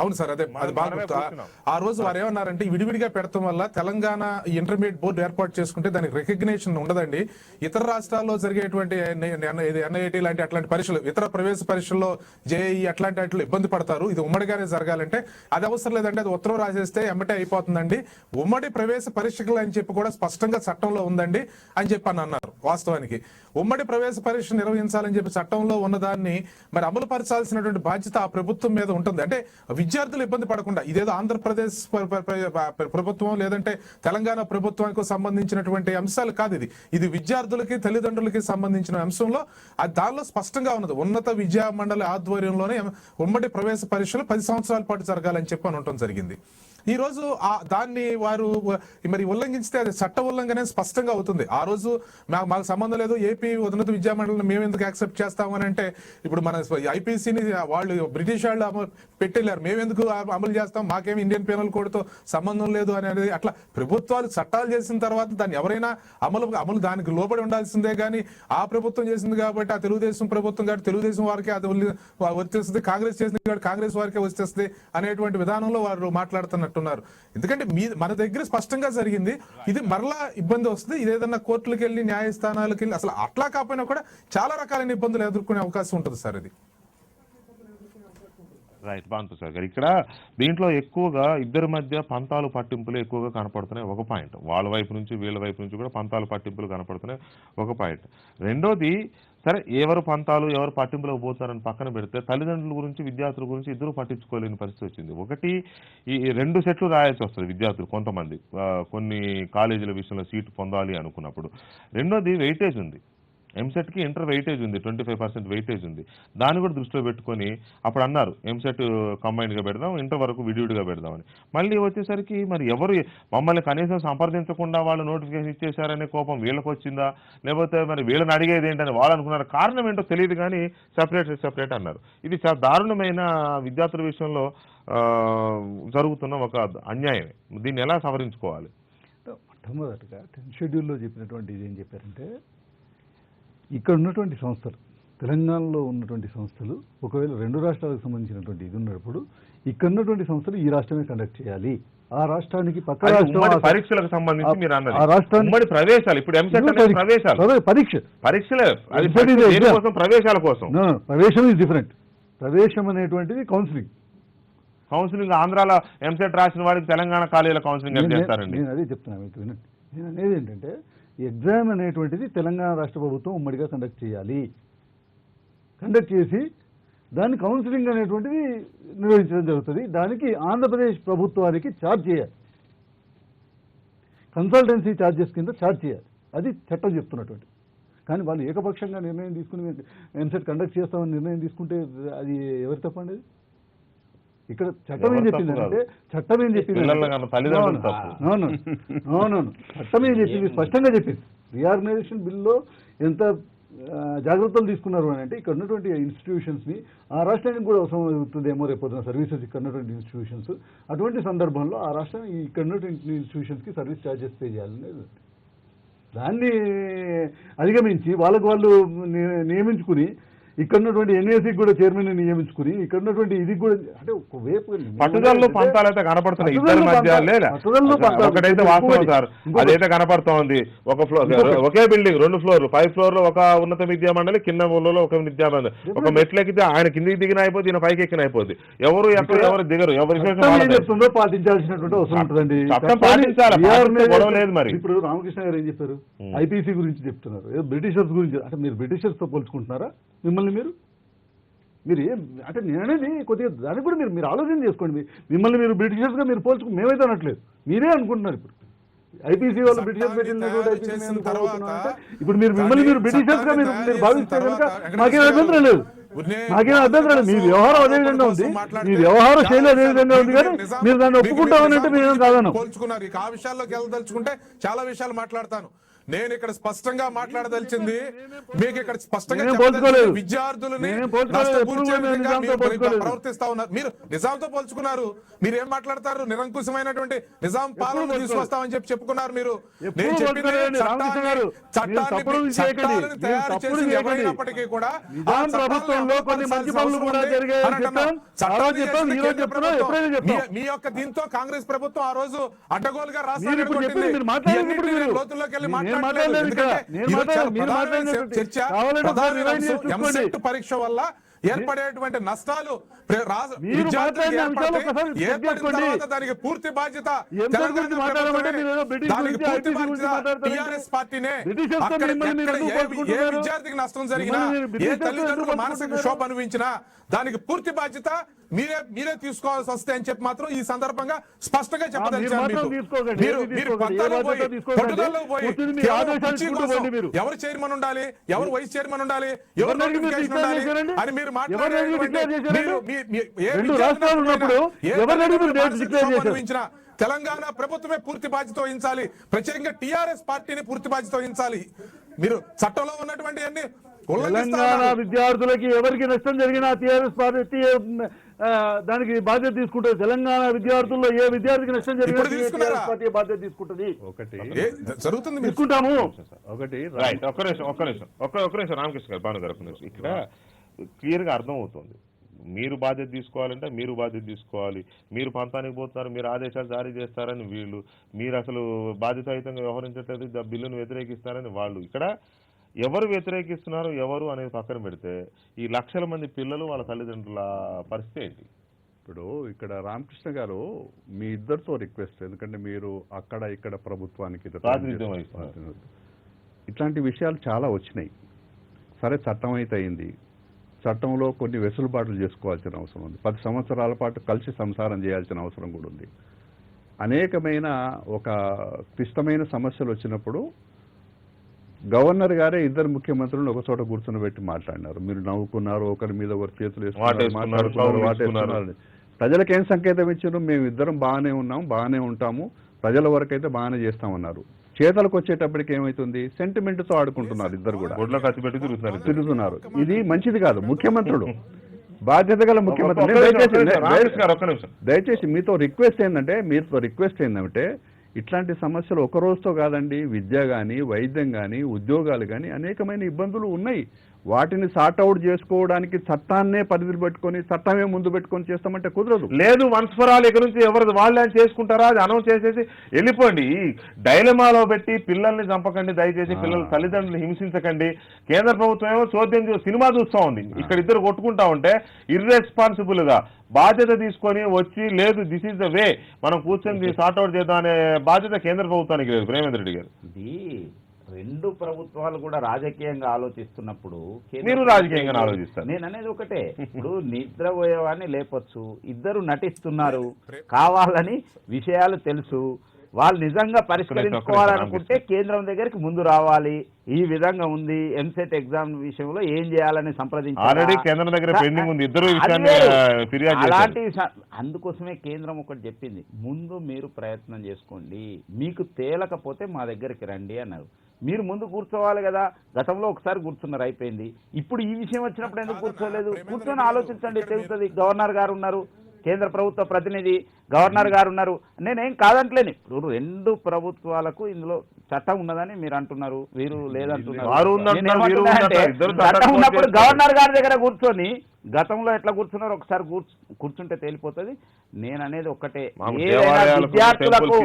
అవును సార్, అదే అది బాగా గుర్తు. ఆ రోజు వారు ఏమన్నారంటే విడివిడిగా పెడతాం వల్ల తెలంగాణ ఇంటర్మీడియట్ బోర్డు ఏర్పాటు చేసుకుంటే దానికి రికగ్నేషన్ ఉండదండి. ఇతర రాష్ట్రాల్లో జరిగేటువంటి NIT లాంటి అట్లాంటి పరీక్షలు, ఇతర ప్రవేశ పరీక్షల్లో JEE అట్లాంటి వాటిలో ఇబ్బంది పడతారు. ఇది ఉమ్మడిగానే జరగాలంటే అది అవసరం లేదండి, అది ఉత్తరం రాసేస్తే ఎమ్మటే అయిపోతుందండి. ఉమ్మడి ప్రవేశ పరీక్షలు అని చెప్పి కూడా స్పష్టంగా చట్టంలో ఉందండి అని చెప్పి అని అన్నారు. వాస్తవానికి ఉమ్మడి ప్రవేశ పరీక్ష నిర్వహించాలని చెప్పి చట్టంలో ఉన్నదాన్ని మరి అమలు పరచాల్సినటువంటి బాధ్యత ఆ ప్రభుత్వం మీద ఉంటుంది. అంటే విద్యార్థులు ఇబ్బంది పడకుండా, ఇదేదో ఆంధ్రప్రదేశ్ ప్రభుత్వం లేదంటే తెలంగాణ ప్రభుత్వానికి సంబంధించినటువంటి అంశాలు కాదు. ఇది విద్యార్థులకి, తల్లిదండ్రులకి సంబంధించిన అంశంలో దానిలో స్పష్టంగా ఉన్నది. ఉన్నత విద్యా మండలి ఆధ్వర్యంలోనే ఉమ్మడి ప్రవేశ పరీక్షలు 10 సంవత్సరాల పాటు జరగాలని చెప్పి అనటం జరిగింది. ఈ రోజు దాన్ని వారు మరి ఉల్లంఘించితే అది చట్ట ఉల్లంఘన స్పష్టంగా అవుతుంది. ఆ రోజు మాకు సంబంధం లేదు, ఏపీ ఉన్నత విద్యా మండలిని మేము ఎందుకు యాక్సెప్ట్ చేస్తామని అంటే, ఇప్పుడు మన IPCని వాళ్ళు బ్రిటిష్ వాళ్ళు పెట్టెళ్ళారు, మేము ఎందుకు అమలు చేస్తాం, మాకేమి ఇండియన్ పీనల్ కోడ్తో సంబంధం లేదు అనేది. అట్లా ప్రభుత్వాలు చట్టాలు చేసిన తర్వాత దాన్ని ఎవరైనా అమలు దానికి లోబడి ఉండాల్సిందే కానీ ఆ ప్రభుత్వం చేసింది కాబట్టి, ఆ తెలుగుదేశం ప్రభుత్వం కాబట్టి తెలుగుదేశం వారికి అది వర్తిస్తుంది, కాంగ్రెస్ చేసింది కాబట్టి కాంగ్రెస్ వారికే వర్తిస్తుంది అనేటువంటి విధానంలో వారు మాట్లాడుతున్నారు. ఎందుకంటే మన దగ్గర స్పష్టంగా జరిగింది. ఇది మరలా ఇబ్బంది వస్తుంది. ఇది ఏదన్నా కోర్టులకు వెళ్ళి, న్యాయస్థానాలకు వెళ్ళి, అసలు అట్లా కాకపోయినా కూడా చాలా రకాలైన ఇబ్బందులు ఎదుర్కొనే అవకాశం ఉంటుంది సార్. ఇది రైట్, భానుప్రసాద్ గారు, ఇక్కడ దీంట్లో ఎక్కువగా ఇద్దరి మధ్య పంతాలు పట్టింపులు ఎక్కువగా కనపడుతున్నాయి, ఒక పాయింట్. వాళ్ళ వైపు నుంచి వీళ్ళ వైపు నుంచి కూడా పంతాలు పట్టింపులు కనపడుతున్నాయి, ఒక పాయింట్. రెండోది, సరే ఎవరు పంతాలు ఎవరు పట్టింపులకు పోతారని పక్కన పెడితే తల్లిదండ్రుల గురించి, విద్యార్థుల గురించి ఇద్దరు పట్టించుకోలేని పరిస్థితి వచ్చింది. ఒకటి, ఈ 2 సెట్లు రాయాల్సి వస్తుంది విద్యార్థులు కొంతమంది, కొన్ని కాలేజీల విషయంలో సీటు పొందాలి అనుకున్నప్పుడు. రెండోది, వెయిటేజ్ ఉంది. ఎంసెట్కి ఇంటర్ వెయిటేజ్ ఉంది, 25% వెయిటేజ్ ఉంది. దాన్ని కూడా దృష్టిలో పెట్టుకొని అప్పుడు అన్నారు ఎంసెట్ కంబైన్డ్గా పెడదాం, ఇంటర్ వరకు విడివిడిగా పెడదామని. మళ్ళీ వచ్చేసరికి మరి ఎవరు మమ్మల్ని కనీసం సంప్రదించకుండా వాళ్ళు నోటిఫికేషన్ ఇచ్చేశారనే కోపం వీళ్ళకి వచ్చిందా, లేకపోతే మరి వీళ్ళని అడిగేది ఏంటని వాళ్ళు అనుకున్నారు. కారణం ఏంటో తెలియదు కానీ సెపరేట్ అన్నారు. ఇది చాలా దారుణమైన విద్యార్థుల విషయంలో జరుగుతున్న ఒక అన్యాయమే. దీన్ని ఎలా సవరించుకోవాలి? మొట్టమొదటిగా 10th షెడ్యూల్లో చెప్పినటువంటి ఇది ఏం చెప్పారంటే, ఇక్కడ ఉన్నటువంటి సంస్థలు, తెలంగాణలో ఉన్నటువంటి సంస్థలు ఒకవేళ 2 రాష్ట్రాలకు సంబంధించినటువంటి ఇది ఉన్నప్పుడు ఇక్కడ ఉన్నటువంటి సంస్థలు ఈ రాష్ట్రమే కండక్ట్ చేయాలి. ఆ రాష్ట్రానికి పక్క రాష్ట్రం పరీక్షలకు సంబంధించి మీరు అన్నది ఆ రాష్ట్రానికి ప్రవేశాలు, ఇప్పుడు ఎంసెట్ అనేది ప్రవేశాలు, పరీక్షలే ప్రవేశాల కోసం. ప్రవేశం ఇస్ డిఫరెంట్. ప్రవేశం అనేటువంటిది కౌన్సిలింగ్ ఆంధ్రాలో ఎంసెట్ రాసిన వాడికి తెలంగాణ కాలేజీలో కౌన్సిలింగ్ చేస్తారండి. నేను అదే చెప్తున్నాను మీకు, వినండి. నేను అనేది ఏంటంటే, ఎగ్జామ్ అనేటువంటిది తెలంగాణ రాష్ట్ర ప్రభుత్వం ఉమ్మడిగా కండక్ట్ చేయాలి. కండక్ట్ చేసి దాని కౌన్సిలింగ్ అనేటువంటిది నిర్వహించడం జరుగుతుంది. దానికి ఆంధ్రప్రదేశ్ ప్రభుత్వానికి ఛార్జ్ చేయాలి, కన్సల్టెన్సీ ఛార్జెస్ కింద ఛార్జ్ చేయాలి. అది చట్టం చెప్తున్నటువంటి. కానీ వాళ్ళు ఏకపక్షంగా నిర్ణయం తీసుకుని ఎంసెట్ కండక్ట్ చేస్తామని నిర్ణయం తీసుకుంటే అది ఎవరి తప్పండి? ఇక్కడ చట్టం ఏం చెప్పిందంటే, చట్టం ఏం చెప్పింది స్పష్టంగా చెప్పింది. రీఆర్గనైజేషన్ బిల్లో ఎంత జాగ్రత్తలు తీసుకున్నారు అని అంటే, ఇక్కడ ఉన్నటువంటి ఇన్స్టిట్యూషన్స్ని ఆ రాష్ట్రానికి కూడా అవసరం అవుతుందేమో రేపొద్దున సర్వీసెస్ ఇక్కడ ఉన్నటువంటి ఇన్స్టిట్యూషన్స్. అటువంటి సందర్భంలో ఆ రాష్ట్రం ఇక్కడ ఉన్నటువంటి ఇన్స్టిట్యూషన్స్కి సర్వీస్ ఛార్జెస్ పే చేయాలనేది. దాన్ని అధిగమించి వాళ్ళు నియమించుకుని, ఇక్కడ ఉన్నటువంటి NAC కూడా చైర్మన్ నియమించుకుని, ఇక్కడ ఉన్నటువంటి ఇది కూడా అంటే ఒకవైపు పట్టుదలలో పంతాలైతే కనపడుతున్నాయి ఇద్దరి మధ్య. ఒకటైతే వాస్తవం సార్, అదైతే కనపడుతోంది. ఒక ఫ్లోర్, ఒకే బిల్డింగ్ 2 ఫ్లోర్లు, 5 ఫ్లోర్లు ఒక ఉన్నత విద్యా మండలి, కింద ఊళ్ళో ఒక విద్యా మండలి. ఒక మెట్లు ఎక్కితే ఆయన కిందికి దిగిన అయిపోతుంది, ఈయన పైకి ఎక్కిన అయిపోతుంది. ఎవరు దిగరు, ఎవరు పాటించాల్సినటువంటి అవసరం ఉంటుందండి. గొడవ లేదు. మరి ఇప్పుడు రామకృష్ణ గారు ఏం చెప్పారు? IPC గురించి చెప్తున్నారు, బ్రిటిషర్స్ గురించి. అంటే మీరు బ్రిటిషర్స్ తో పోల్చుకుంటున్నారా మిమ్మల్ని? మీరు ఏం అంటే నేనేది కొద్దిగా దానికి కూడా మీరు ఆలోచన చేసుకోండి. మిమ్మల్ని మీరు బ్రిటిషర్స్గా మీరు పోల్చుకు మేమైతే అనట్లేదు, మీరే అనుకుంటున్నారు. ఇప్పుడు IPC వాళ్ళు బ్రిటిషర్స్ ఇప్పుడు మిమ్మల్ని మీరు బ్రిటిషర్స్గా మీరు భావిస్తే కనుక మాకేం అభ్యంతరం లేదు. మీ వ్యవహారం అదే విధంగా ఉంది, మీ వ్యవహార శైలి అదే విధంగా ఉంది. కానీ మీరు దాన్ని ఒప్పుకుంటామని అంటే మేము కాదన్నాం. పోల్చుకున్నారు. ఇక ఆ విషయాల్లోకి వెళ్ళదలుచుకుంటే చాలా విషయాలు మాట్లాడతాను. నేను ఇక్కడ స్పష్టంగా మాట్లాడదలిచింది మీకు ఇక్కడ స్పష్టంగా నేనేం చెప్పదలిచింది పోల్చుకోలేదు. విద్యార్థులని నేనేం పోల్చుకోలేదు. నష్టపరిచే ఎప్పుడు విధంగా నిజాంతో మీరు పోల్చుకోలేదు. ప్రవర్తిస్తా ఉన్నారు. మీరు నిజాంతో పోల్చుకున్నారు. మీరు ఏం మాట్లాడతారు? నిరంకుశమైనటువంటి నిజాం పాలన తీసుకొస్తామని చెప్పుకున్నారు మీరు. ఎప్పుడు నేను చెప్పింది పోల్చుకోలేదండి రామకృష్ణ గారు. మీరు తప్పుడు చేయకండి. చట్టాలను మీరు తయారు తప్పుడు చేసి చేయకండి. ఎవరైనప్పటికీ కూడా నిజాం ప్రభుత్వంలో కొన్ని మంచి పనులు కూడా జరిగాయని చెప్పాం. ఆ రోజు చెప్పాం, ఈ రోజు చెప్తున్నాం, ఎప్పుడైనా చెప్తాం. మీ యొక్క దీంతో కాంగ్రెస్ ప్రభుత్వం ఆ రోజు అడ్డగోలుగా మీరు ఇప్పుడు చెప్పింది మీరు మాట్లాడండి. ఇప్పుడు మీరు లోతుల్లోకి వెళ్ళి నేను మాట్లాడలేదు. మాట్లాడలేదు ఇక్కడ. ఎందుకంటే నేను ఈరోజు చాలా మీరు ప్రధానమైన మాట్లాడినటువంటి చర్చ కావాలంటే ప్రధానమైన రివైండ్ అంశం చేసుకోండి. ఎంసెట్ పరీక్ష వల్ల ఏర్పడేటువంటి నష్టాలు మీరు విద్యార్థులకు మాట్లాడిన అంశాలు ఏర్పడతాయి. ఒకసారి చెక్ ఏర్పడిన చేసుకోండి. తర్వాత దానికి పూర్తి బాధ్యత ఎంసెట్ తెలంగాణ గురించి మాట్లాడమంటే మీరు ఏదో బ్రిటిష్ దానికి గురించి, పూర్తి ఐపీసీ గురించి బాధ్యత మాట్లాడతారు. టీఆర్ఎస్ పార్టీనే. బ్రిటిషర్స్తో అక్కడ మిమ్మల్ని మీరు ఎక్కడ ఎందుకు ఏ పట్టుకుంటున్నారు? విద్యార్థికి నష్టం జరిగినా, మిమ్మల్ని మీరు ఏ బ్రిటిషర్స్తో తల్లిదండ్రులు ఎందుకు మానసిక పట్టుకుంటున్నారు? క్షోభ అనుభవించినా దానికి పూర్తి బాధ్యత మీరే తీసుకోవాల్సి వస్తే అని చెప్పి మాత్రం ఈ సందర్భంగా స్పష్టంగా చెప్పదలిచాను మాత్రం మీకు. తీసుకోకండి. మీరు ఏది మీరు తీసుకోకండి. పంతాలో ఏ బాధ్యత పోయి, తీసుకోకండి. పట్టుదలలో పోయి, కూర్చుని మీ కేవలం ఆదేశాలు కుర్చీ ఇచ్చుకుంటూ కోసం పోండి మీరు. ఎవరు చైర్మన్ ఉండాలి, ఎవరు వైస్ చైర్మన్ ఉండాలి, ఎవరు ఎవరిని అడిగి మీరు notification డిక్లేర్ ఉండాలి చేశారండి? అని మీరు ఎవరిని అడిగి డిక్లేర్ చేశారండి? ఏ రెండు విద్యార్థి రాష్ట్రాలు ఉన్నప్పుడు ఏ ఎవరిని అడిగి మీరు మానసిక డిక్లేర్ క్షోభ చేశారు? అనుభవించినా తెలంగాణ ప్రభుత్వమే పూర్తి బాధ్యత వహించాలి. ప్రత్యేకంగా టీఆర్ఎస్ పార్టీని పూర్తి బాధ్యత వహించాలి. మీరు చట్టంలో ఉన్నటువంటి అన్ని తెలంగాణ విద్యార్థులకి ఎవరికి నష్టం జరిగినా టీఆర్ఎస్ పార్టీ దానికి బాధ్యత తీసుకుంటుంది. తెలంగాణ విద్యార్థుల్లో ఏ విద్యార్థికి నష్టం జరిగినా ఇప్పుడు తీసుకున్నారా? టీఆర్ఎస్ పార్టీ బాధ్యత తీసుకుంటుంది. ఒకటి జరుగుతుంది మీరు తీసుకుంటాము. ఒకటి రైట్. ఒక్క నిమిషం రామకృష్ణ గారు, భాను గారు ఒక్క నిమిషం. ఇక్కడ క్లియర్ గా అర్థం అవుతుంది. మీరు బాధ్యత తీసుకోవాలంటే మీరు బాధ్యత తీసుకోవాలి. మీరు పంతానికి పోతున్నారు, మీరు ఆదేశాలు జారీ చేస్తారని వీళ్ళు, మీరు అసలు బాధ్యతాయుతంగా వ్యవహరించట్లేదు, బిల్లును వ్యతిరేకిస్తారని వాళ్ళు. ఇక్కడ ఎవరు వ్యతిరేకిస్తున్నారు ఎవరు అనేది పక్కన పెడితే ఈ లక్షల మంది పిల్లలు వాళ్ళ తల్లిదండ్రుల పరిస్థితి ఏంటి? ఇప్పుడు ఇక్కడ రామకృష్ణ గారు మీ ఇద్దరితో రిక్వెస్ట్, ఎందుకంటే మీరు అక్కడ ఇక్కడ ప్రభుత్వానికి ప్రాతినిధ్యం వహిస్తున్నారు. ఇట్లాంటి విషయాలు చాలా వచ్చినాయి. సరే చట్టం అయితే అయింది, చట్టంలో కొన్ని వెసులుబాట్లు చేసుకోవాల్సిన అవసరం ఉంది. 10 సంవత్సరాల పాటు కలిసి సంసారం చేయాల్సిన అవసరం కూడా ఉంది. అనేకమైన ఒక క్లిష్టమైన సమస్యలు వచ్చినప్పుడు గవర్నర్ గారే ఇద్దరు ముఖ్యమంత్రులను ఒక చోట కూర్చొని మాట్లాడినారు. మీరు నవ్వుకున్నారు, ఒకరి మీద ఒకరు చేతులు వేసుకున్నారు, మాట్లాడుకున్నారు, వాటేస్తున్నారు. ప్రజలకు ఏం సంకేతం ఇచ్చారు? మేము ఇద్దరం బాగానే ఉన్నాం, బాగానే ఉంటాము, ప్రజల వరకు అయితే బాగానే చేస్తామన్నారు. చేతలకు వచ్చేటప్పటికి ఏమైతుంది? సెంటిమెంట్ తో ఆడుకుంటున్నారు ఇద్దరు కూడా, గొడ్ల కత్తి పెట్టి తిరుగుతున్నారు. ఇది మంచిది కాదు. ముఖ్యమంత్రులు బాధ్యత గల ముఖ్యమంత్రి. దయచేసి మీతో రిక్వెస్ట్ ఏంటంటే ఇట్లాంటి సమస్యలు ఒక రోజుతో కాదండి. విద్య కానీ, వైద్యం కానీ, ఉద్యోగాలు కానీ అనేకమైన ఇబ్బందులు ఉన్నాయి. వాటిని సార్ట్అవుట్ చేసుకోవడానికి చట్టాన్నే పరిధులు పెట్టుకొని, చట్టమే ముందు పెట్టుకొని చేస్తామంటే కుదరదు. లేదు. వన్స్ ఫర్ ఆల్ ఇక్కడ నుంచి ఎవరు వాళ్ళే చేసుకుంటారా అది అనౌన్స్ చేసేసి వెళ్ళిపోండి. డైలమాలో పెట్టి పిల్లల్ని చంపకండి, దయచేసి పిల్లల తల్లిదండ్రులు హింసించకండి. కేంద్ర ప్రభుత్వం ఏమో చోద్యం సినిమా చూస్తూ ఉంది. ఇక్కడ ఇద్దరు కొట్టుకుంటా ఉంటే ఇర్రెస్పాన్సిబుల్ గా బాధ్యత తీసుకొని వచ్చి, లేదు దిస్ ఈస్ ద వే, మనం కూర్చొని సార్ట్అవుట్ చేద్దాం అనే బాధ్యత కేంద్ర ప్రభుత్వానికి లేదు. ప్రేమేంద్ర రెడ్డి గారు, ఇది రెండు ప్రభుత్వాలు కూడా రాజకీయంగా ఆలోచిస్తున్నప్పుడు మీరు రాజకీయంగా ఆలోచిస్తారు. నేను అనేది ఒకటే, ఇప్పుడు నిద్రపోయేవాడిని లేపొచ్చు, ఇద్దరు నటిస్తున్నారు, కావాలని విషయాలు తెలుసు, వాళ్ళు నిజంగా పరిష్కరించుకోవాలనుకుంటే కేంద్రం దగ్గరికి ముందు రావాలి. ఈ విధంగా ఉంది, ఎంసెట్ ఎగ్జామ్ విషయంలో ఏం చేయాలని సంప్రదించాలి. కేంద్రం దగ్గర పెండింగ్ ఉంది, ఇద్దరు అలాంటి. అందుకోసమే కేంద్రం ఒకటి చెప్పింది, ముందు మీరు ప్రయత్నం చేసుకోండి, మీకు తేలకపోతే మా దగ్గరికి రండి అన్నారు. మీరు ముందు కూర్చోవాలి కదా. గతంలో ఒకసారి కూర్చున్నారు, అయిపోయింది. ఇప్పుడు ఈ విషయం వచ్చినప్పుడు ఎందుకు కూర్చోలేదు? కూర్చొని ఆలోచించండి, తెలుస్తుంది. గవర్నర్ గారు ఉన్నారు, కేంద్ర ప్రభుత్వ ప్రతినిధి గవర్నర్ గారు ఉన్నారు. నేనేం కాదంటలేని. ఇప్పుడు రెండు ప్రభుత్వాలకు ఇందులో చట్టం ఉన్నదని మీరు అంటున్నారు, వీరు లేదంటున్నారు. చట్టం ఉన్నప్పుడు గవర్నర్ గారి దగ్గర కూర్చొని గతంలో ఎట్లా కూర్చున్నారో ఒకసారి కూర్చుంటే తేలిపోతుంది. నేను అనేది ఒక్కటే, ఏదైనా విద్యార్థులకు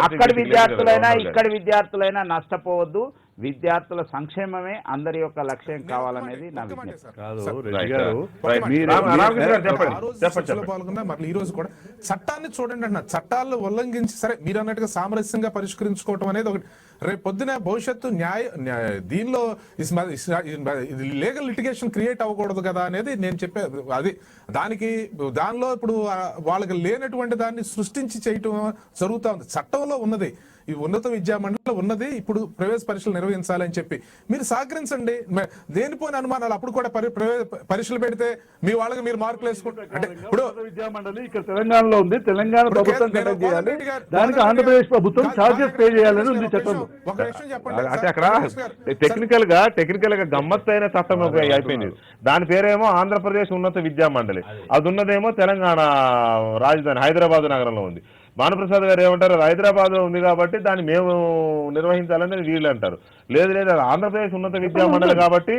అక్కడి విద్యార్థులైనా ఇక్కడి విద్యార్థులైనా నష్టపోవద్దు. విద్యార్థుల సంక్షేమమే అందరి యొక్క లక్ష్యం కావాలనేది నా విజ్ఞప్తి. పాల్గొన్నా మళ్ళీ ఈ రోజు కూడా చట్టాన్ని చూడండి అన్న, చట్టాలను ఉల్లంఘించి, సరే మీరు అన్నట్టుగా సామరస్యంగా పరిష్కరించుకోవటం అనేది ఒకటి. రేపు పొద్దున భవిష్యత్తు దీనిలో లీగల్ లిటిగేషన్ క్రియేట్ అవ్వకూడదు కదా అనేది నేను చెప్పేది. అది దానిలో ఇప్పుడు వాళ్ళకి లేనటువంటి దాన్ని సృష్టించి చేయటం జరుగుతూ ఉంది. చట్టంలో ఉన్నది, ఈ ఉన్నత విద్యా మండలిలో ఉన్నది, ఇప్పుడు ప్రవేశ పరీక్షలు నిర్వహించాలని చెప్పి మీరు సహకరించండి. దేనిపోయిన అనుమానాలు అప్పుడు కూడా పరీక్షలు పెడితే మీ వాళ్ళకి మీరు మార్కులు వేసుకుంటారు. అంటే ఇప్పుడు విద్యా మండలి ఇక్కడ తెలంగాణలో ఉంది, తెలంగాణ ప్రభుత్వం కండక్ట్ చేయాలి, దానికి ఆంధ్రప్రదేశ్ ప్రభుత్వం ఛార్జెస్ పే చేయాలని ఉంది చట్టంలో. ఒక విషయం చెప్పండి అంటే సార్, అక్కడ రామకృష్ణ గారు, టెక్నికల్ గా గమ్మత్తైన చట్టం అయిపోయింది. దాని పేరేమో ఆంధ్రప్రదేశ్ ఉన్నత విద్యా మండలి, అది ఉన్నదేమో తెలంగాణ రాజధాని హైదరాబాద్ నగరంలో ఉంది. భానుప్రసాద్ గారు ఏమంటారు, హైదరాబాద్ లో ఉంది కాబట్టి దాన్ని మేము నిర్వహించాలని వీళ్ళు అంటారు. లేదు లేదు, అది ఆంధ్రప్రదేశ్ ఉన్నత విద్యా మండలి కాబట్టి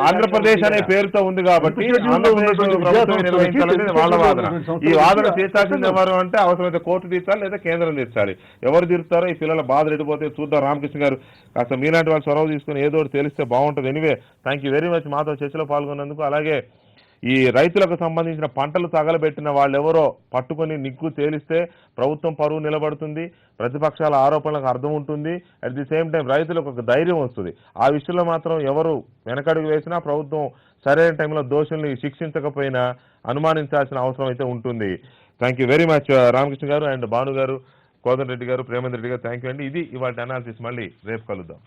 ఆంధ్రప్రదేశ్ అనే పేరుతో ఉంది కాబట్టి ఆంధ్రప్రదేశ్ ప్రభుత్వం నిర్వహించాలనేది వాళ్ళ వాదన. ఈ వాదన తీర్చాల్సింది ఎవరు అంటే అవసరమైతే కోర్టు తీర్చాలి లేదా కేంద్రం తీర్చాలి. ఎవరు తీరుతారో ఈ పిల్లల బాధలు ఎడిపోతే చూద్దాం. రామకృష్ణ గారు కాస్త మీలాంటి వాళ్ళు చొరవ తీసుకుని ఏదో ఒకటి తెలిస్తే బాగుంటుంది. Anyway thank you very much మాతో చర్చలో పాల్గొన్నందుకు. అలాగే ఈ రైతులకు సంబంధించిన పంటలు తగలబెట్టిన వాళ్ళెవరో పట్టుకొని నిగ్గు తేలిస్తే ప్రభుత్వం పరువు నిలబడుతుంది, ప్రతిపక్షాల ఆరోపణలకు అర్థం ఉంటుంది, అట్ ది సేమ్ టైం రైతులకు ఒక ధైర్యం వస్తుంది. ఆ విషయంలో మాత్రం ఎవరు వెనకడుగు వేసినా ప్రభుత్వం సరైన టైంలో దోషుల్ని శిక్షించకపోయినా అనుమానించాల్సిన అవసరం అయితే ఉంటుంది. Thank you very much Ramakrishna గారు అండ్ భాను గారు, కోదండ రెడ్డి గారు, ప్రేమేంద్ర రెడ్డి గారు, థ్యాంక్ యూ అండి. ఇది ఇవాళ అనాలిసిస్. మళ్ళీ రేపు కలుద్దాం.